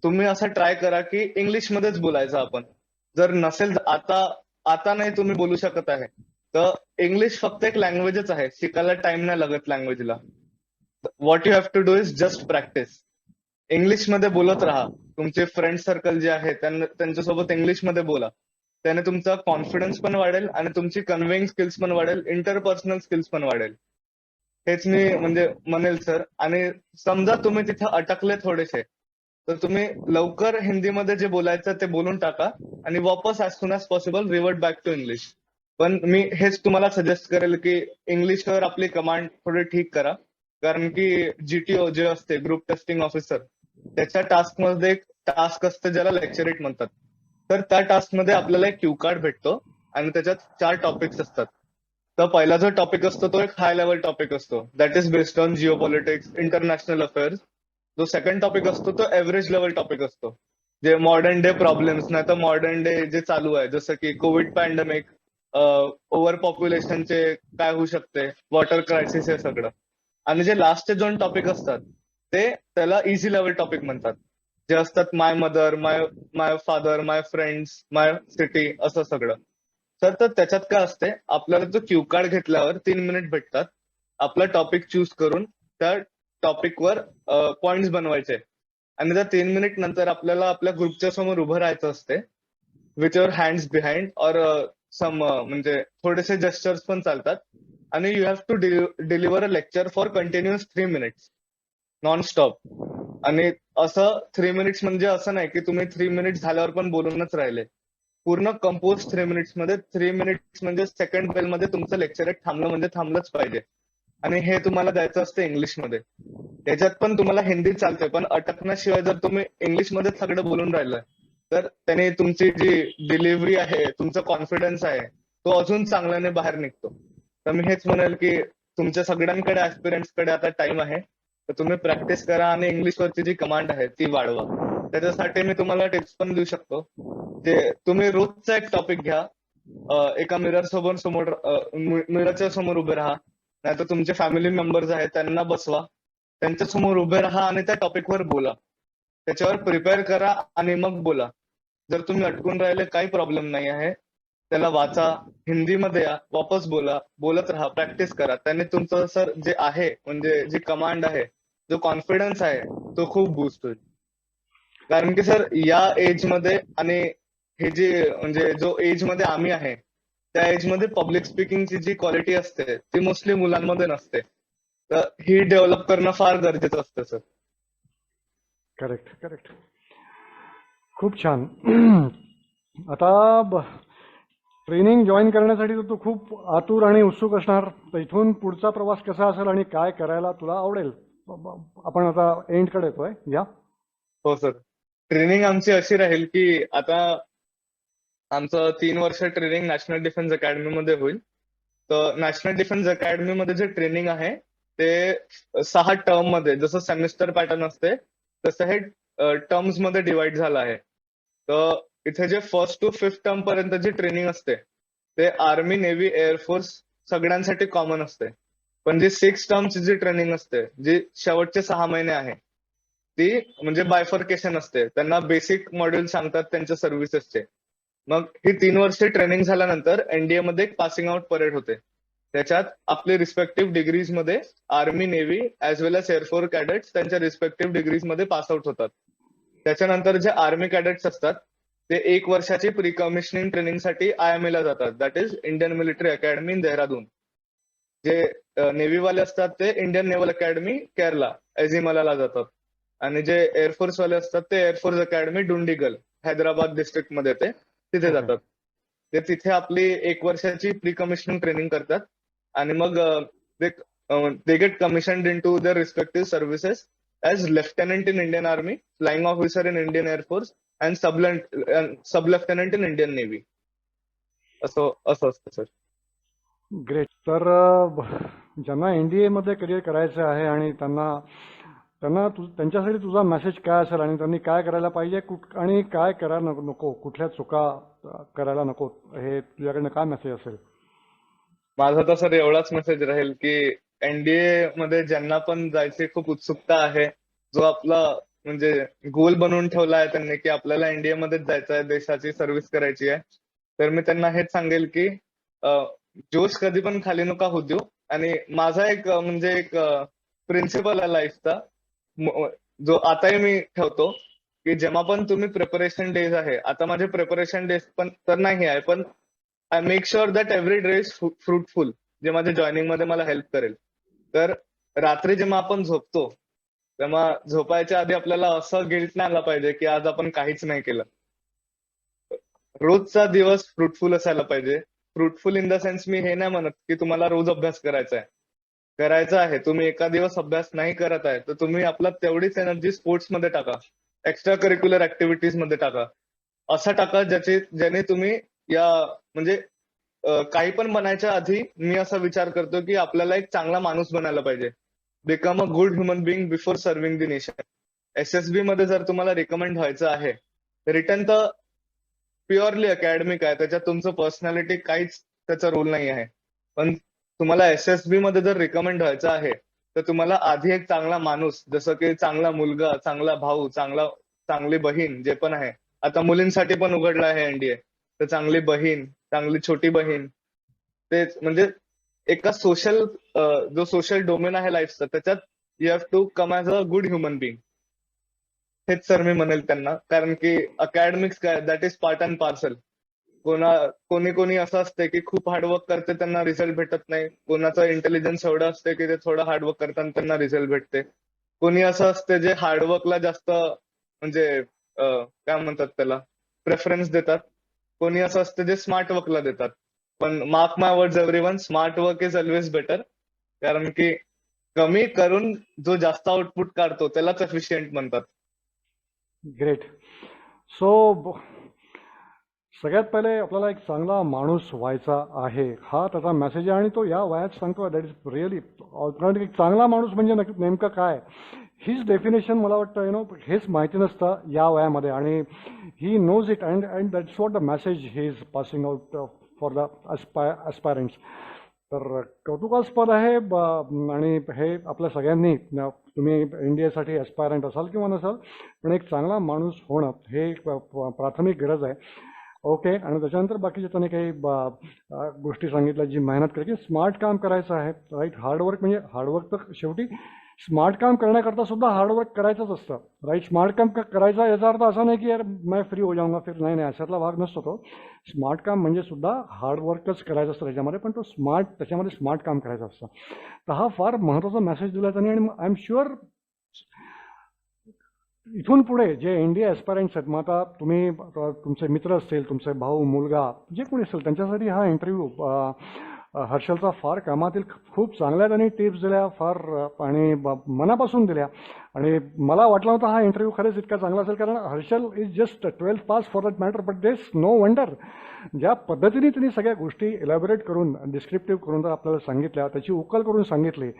तुम्ही असं ट्राय करा की इंग्लिशमध्येच बोलायचं आपण. जर नसेल आता आता नाही तुम्ही बोलू शकत आहे, तर इंग्लिश फक्त एक लँग्वेजच आहे, शिकायला टाइम नाही लागत लँग्वेजला. What you have to do is just practice. इंग्लिशमध्ये बोलत राहा. तुमचे फ्रेंड सर्कल जे आहे त्यांच्यासोबत इंग्लिशमध्ये बोला. त्याने तुमचा कॉन्फिडन्स पण वाढेल आणि तुमची कन्व्हेइंग स्किल्स पण वाढेल, इंटरपर्सनल स्किल्स पण वाढेल. हेच मी म्हणजे म्हणेल सर. आणि समजा तुम्ही तिथे अटकले थोडेसे, तर तुम्ही लवकर हिंदीमध्ये जे बोलायचं ते बोलून टाका आणि वापस as soon as possible revert back to English. पण मी हेच तुम्हाला सजेस्ट करेल की इंग्लिशवर आपली कमांड थोडी ठीक करा. कारण की जीटीओ जे असते, ग्रुप टेस्टिंग ऑफिसर, त्याच्या टास्कमध्ये एक टास्क असतं ज्याला लेक्चरेट म्हणतात. तर त्या टास्कमध्ये आपल्याला एक क्यू कार्ड भेटतो आणि त्याच्यात 4 टॉपिक्स असतात. तर पहिला जो टॉपिक असतो तो एक हाय लेवल टॉपिक असतो, that is based on Jio politics, international affairs. जो सेकंड टॉपिक असतो तो एव्हरेज लेवल टॉपिक असतो, जे मॉडर्न डे प्रॉब्लेम्स, नाही तर मॉडर्न डे जे चालू आहे, जसं की कोविड पॅन्डेमिक, ओव्हर पॉप्युलेशनचे काय होऊ शकते, वॉटर क्रायसिस, हे सगळं. आणि जे लास्टचे 2 टॉपिक असतात ते त्याला इझी लेवल टॉपिक म्हणतात, जे असतात माय मदर, माय माय फादर, माय फ्रेंड्स, माय सिटी, असं सगळं. तर त्याच्यात काय असते, आपल्याला जो क्यू कार्ड घेतल्यावर 3 मिनिट भेटतात. आपला टॉपिक चूज करून त्या टॉपिकवर पॉइंट्स बनवायचे आणि त्या 3 मिनिट नंतर आपल्याला आपल्या ग्रुपच्या समोर उभं राहायचं असते, विथ युअर हँड्स बिहाइंड और सम म्हणजे थोडेसे जेस्चर्स पण चालतात. आणि you have to deliver a lecture for continuous 3 minutes non stop. आणि असं 3 मिनिट्स म्हणजे असं नाही की तुम्ही 3 मिनिट्स झाल्यावर पण बोलूनच राहिले. पूर्ण कंपोज 3 मिनिट्स मध्ये, 3 मिनिट्स म्हणजे सेकंड बेल मध्ये तुमचं लेक्चर एक थांबलं म्हणजे थांबलंच पाहिजे. आणि हे तुम्हाला द्यायचं असतं इंग्लिशमध्ये. त्याच्यात पण तुम्हाला हिंदी चालते, पण अटकण्याशिवाय जर तुम्ही इंग्लिशमध्ये सगळं बोलून राहिलं तर त्याने तुमची जी डिलिव्हरी आहे, तुमचा कॉन्फिडन्स आहे, तो अजून चांगल्याने बाहेर निघतो. तर मी हेच म्हणेल की तुमच्या सगळ्यांकडे ऍस्पिरंट्सकडे आता टाइम आहे, तर तुम्ही प्रॅक्टिस करा आणि इंग्लिशवरची जी कमांड आहे ती वाढवा. त्याच्यासाठी मी तुम्हाला टिप्स पण देऊ शकतो. जे तुम्ही रोजचा एक टॉपिक घ्या, एका मिररच्या समोर उभे राहा, नाहीतर तुमचे फॅमिली मेंबर्स आहेत त्यांना बसवा, त्यांच्या समोर उभे राहा आणि त्या टॉपिकवर बोला. त्याच्यावर प्रिपेअर करा आणि मग बोला. जर तुम्ही अटकून राहिले काही प्रॉब्लेम नाही आहे, त्याला वाचा, हिंदीमध्ये या, वापस बोला, बोलत राहा, प्रॅक्टिस करा. त्याने तुमचं सर जे आहे, म्हणजे जी कमांड आहे, जो कॉन्फिडन्स आहे, तो खूप बूस्ट होईल. कारण की सर या एज मध्ये आणि हे जे म्हणजे जो एज मध्ये आम्ही आहे, त्या एज मध्ये पब्लिक स्पीकिंगची जी क्वालिटी असते ती मोस्टली मुलांमध्ये नसते. तर ही डेव्हलप करणं फार गरजेचं असतं सर. Correct, correct. खूप छान. आता ट्रेनिंग जॉईन करण्यासाठी तर तू खूप आतुर आणि उत्सुक असणार. तर इथून पुढचा प्रवास कसा असेल आणि काय करायला तुला आवडेल? आपण आता एंडकडे येतोय. या. हो सर. ट्रेनिंग आमची अशी राहील की आता आमचं 3 वर्ष ट्रेनिंग नॅशनल डिफेन्स अकॅडमी मध्ये होईल. तर नॅशनल डिफेन्स अकॅडमी मध्ये जे ट्रेनिंग आहे ते 6 टर्म मध्ये, जसं सेमिस्टर पॅटर्न असते तसं हे टर्म्स मध्ये डिवाइड झालं आहे. तर इथे जे 1st to 5th टर्म पर्यंत जी ट्रेनिंग असते ते आर्मी, नेव्ही, एअरफोर्स सगळ्यांसाठी कॉमन असते. पण जी 6 टर्मची जी ट्रेनिंग असते, जी शेवटचे 6 महिने आहे, ती म्हणजे बायफर्केशन असते. त्यांना बेसिक मॉड्यूल सांगतात त्यांच्या सर्व्हिसेसचे. मग ही 3 वर्षे ट्रेनिंग झाल्यानंतर एनडीए मध्ये एक पासिंग आउट परेड होते. त्याच्यात आपले रिस्पेक्टिव्ह डिग्रीज मध्ये आर्मी, नेव्ही ऍज वेल एज एअरफोर्स कॅडेट्स त्यांच्या रिस्पेक्टिव्ह डिग्रीज मध्ये पास आउट होतात. त्याच्यानंतर जे आर्मी कॅडेट्स असतात ते 1 वर्षाची प्री कमिशनिंग ट्रेनिंगसाठी आयएमए ला जातात, that is Indian military academy in Dehradun. जे नेव्ही वाले असतात ते Indian naval academy Kerala Ezhimala जातात. आणि जे एअरफोर्स वाले असतात ते air force academy Dundigal, Hyderabad district मध्ये ते तिथे ओके. जातात. ते तिथे आपली 1 वर्षाची प्री कमिशनिंग ट्रेनिंग करतात आणि मग they get commissioned into their respective services as lieutenant in Indian army, flying officer in Indian air force and sub lieutenant in Indian navy. असं असं असतं सर. ग्रेट. तर ज्यांना एनडीए मध्ये करिअर करायचं आहे आणि त्यांना त्यांना त्यांच्यासाठी तुझा मेसेज काय असेल आणि त्यांनी काय करायला पाहिजे आणि काय करायला नको, कुठल्या चुका करायला नको, हे तुझ्याकडनं काय मेसेज असेल? माझा तर सर एवढाच मेसेज राहील की एनडीए मध्ये ज्यांना पण जायची खूप उत्सुकता आहे, जो आपला म्हणजे गोल बनवून ठेवला आहे त्यांनी की आपल्याला एनडीए मध्येच जायचं आहे, देशाची सर्व्हिस करायची आहे, तर मी त्यांना हेच सांगेल की जोश कधी पण खाली नका होऊ देऊ. आणि माझा एक म्हणजे एक प्रिन्सिपल आहे लाईफचा, जो आताही मी ठेवतो, की जेव्हा पण तुम्ही प्रिपरेशन डेज आहे, आता माझे प्रिपरेशन डेज पण तर नाही आहे, पण I make sure that every day is fruitful, जे माझ्या जॉईनिंग मध्ये मला हेल्प करेल. तर रात्री जेव्हा आपण झोपतो, तेव्हा झोपायच्या आधी आपल्याला असं गिल्ट नाही आला पाहिजे की आज आपण काहीच नाही केलं. रोजचा दिवस फ्रुटफुल असायला पाहिजे. फ्रुटफुल इन द सेन्स मी हे नाही म्हणत की तुम्हाला रोज अभ्यास करायचा आहे. तुम्ही एका दिवस अभ्यास नाही करत आहे, तर तुम्ही आपला तेवढीच एनर्जी स्पोर्ट्स मध्ये टाका, एक्स्ट्रा करिक्युलर ऍक्टिव्हिटीज मध्ये टाका. असं टाका ज्याने तुम्ही या म्हणजे काही पण बनायच्या आधी मी असा विचार करतो की आपल्याला एक चांगला माणूस बनायला पाहिजे. Become a good human Bing before serving the nation. SSB मध्ये जर तुम्हाला रिकमेंड व्हायचं आहे, रिटर्न तर प्युअरली अकॅडमिक आहे, त्याच्यात तुमचं पर्सनॅलिटी काहीच त्याचा रोल नाही आहे. पण तुम्हाला SSB मध्ये जर रिकमेंड व्हायचं आहे, तर तुम्हाला आधी एक चांगला माणूस, जसं की चांगला मुलगा, चांगला भाऊ, चांगली बहीण, जे पण आहे. आता मुलींसाठी पण उघडलं आहे NDA, तर चांगली बहीण, चांगली छोटी बहीण, तेच म्हणजे एका जो सोशल डोमेन आहे लाईफचा, त्याच्यात you have to come as a good human being. हेच सर मी म्हणेल त्यांना, कारण की अकॅडमिक्स काय, that is part and parcel. कोणी असं असते की खूप हार्डवर्क करते, त्यांना रिझल्ट भेटत नाही. कोणाचं इंटेलिजन्स एवढं असते की ते थोडं हार्डवर्क करताना त्यांना रिझल्ट भेटते. कोणी असं असते जे हार्डवर्कला जास्त म्हणजे काय म्हणतात त्याला, प्रेफरन्स देतात. कोणी असं असतं जे स्मार्ट वर्कला देतात. पण mark my words everyone, smart work is always better. कारण की कमी करून जो जास्त आउटपुट काढतो त्यालाच एफिशियंट म्हणतात. ग्रेट. सो सगळ्यात पहिले आपल्याला एक चांगला माणूस व्हायचा आहे, हा त्याचा मेसेज आहे आणि तो या वयात सांगतो. That is really. कारण एक चांगला माणूस म्हणजे नेमकं काय, हीच डेफिनेशन मला वाटतं हेच माहिती नसतं या वयामध्ये, आणि he knows it and that's what the message he is passing out for the aspirants. तर कौतुकास्पद आहे. आणि हे आपल्या सगळ्यांनी, तुम्ही NDAसाठी ॲस्पायरंट असाल किंवा नसाल, पण एक चांगला माणूस होणं हे एक प्राथमिक गरज आहे. ओके. आणि त्याच्यानंतर बाकीच्या त्याने काही गोष्टी सांगितल्या, जी मेहनत करायची, स्मार्ट काम करायचं आहे, राईट. हार्डवर्क म्हणजे हार्डवर्क तर शेवटी स्मार्ट काम करण्याकरता सुद्धा हार्डवर्क करायचंच असतं, राईट. स्मार्ट काम करायचा याचा अर्थ असा नाही की यार मैं फ्री हो जाऊंगा फिर, नाही अशातला भाग नसतो तो. स्मार्ट काम म्हणजे सुद्धा हार्डवर्कच करायचं असतं त्याच्यामध्ये, पण तो त्याच्यामध्ये स्मार्ट काम करायचं असतं. तर हा फार महत्त्वाचा मेसेज दिला त्यांनी. आणि आय एम शुअर इथून पुढे जे NDA ॲस्पायरंट्स आहेत, मग आता तुम्ही तुमचे मित्र असतील, तुमचे भाऊ, मुलगा, जे कोणी असेल, त्यांच्यासाठी हा इंटरव्ह्यू हर्षलचा फार कामातील. खूप चांगल्या त्यांनी टिप्स दिल्या, फार आणि मनापासून दिल्या. आणि मला वाटलं होतं हा इंटरव्ह्यू खरंच इतका चांगला असेल, कारण Harshal is just 12th pass for that matter. But देस नो वंडर, ज्या पद्धतीने त्यांनी सगळ्या गोष्टी इलॅबोरेट करून, डिस्क्रिप्टिव्ह करून जर आपल्याला सांगितल्या, त्याची उकल करून सांगितली,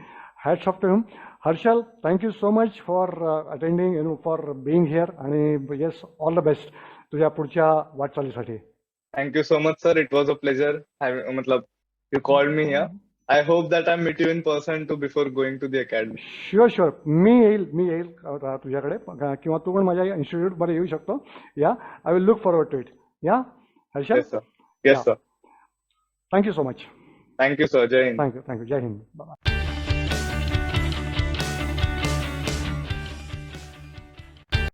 hats off to him. Harshal, thank you so much for attending, for being here. आणि येस, ऑल द बेस्ट तुझ्या पुढच्या वाटचालीसाठी. Thank you so much sir, it was a pleasure. मतलब you called me here. I hope that I meet you in person too before going to the academy. Sure. मी येईल तुझ्याकडे, किंवा तू पण माझ्या इन्स्टिट्यूटमध्ये येऊ शकतो. Yeah, I will look forward to it. Yeah Harshal. Yes sir. Thank you so much. Thank you sir. जय हिंद. थँक्यू. जय हिंद. बाय.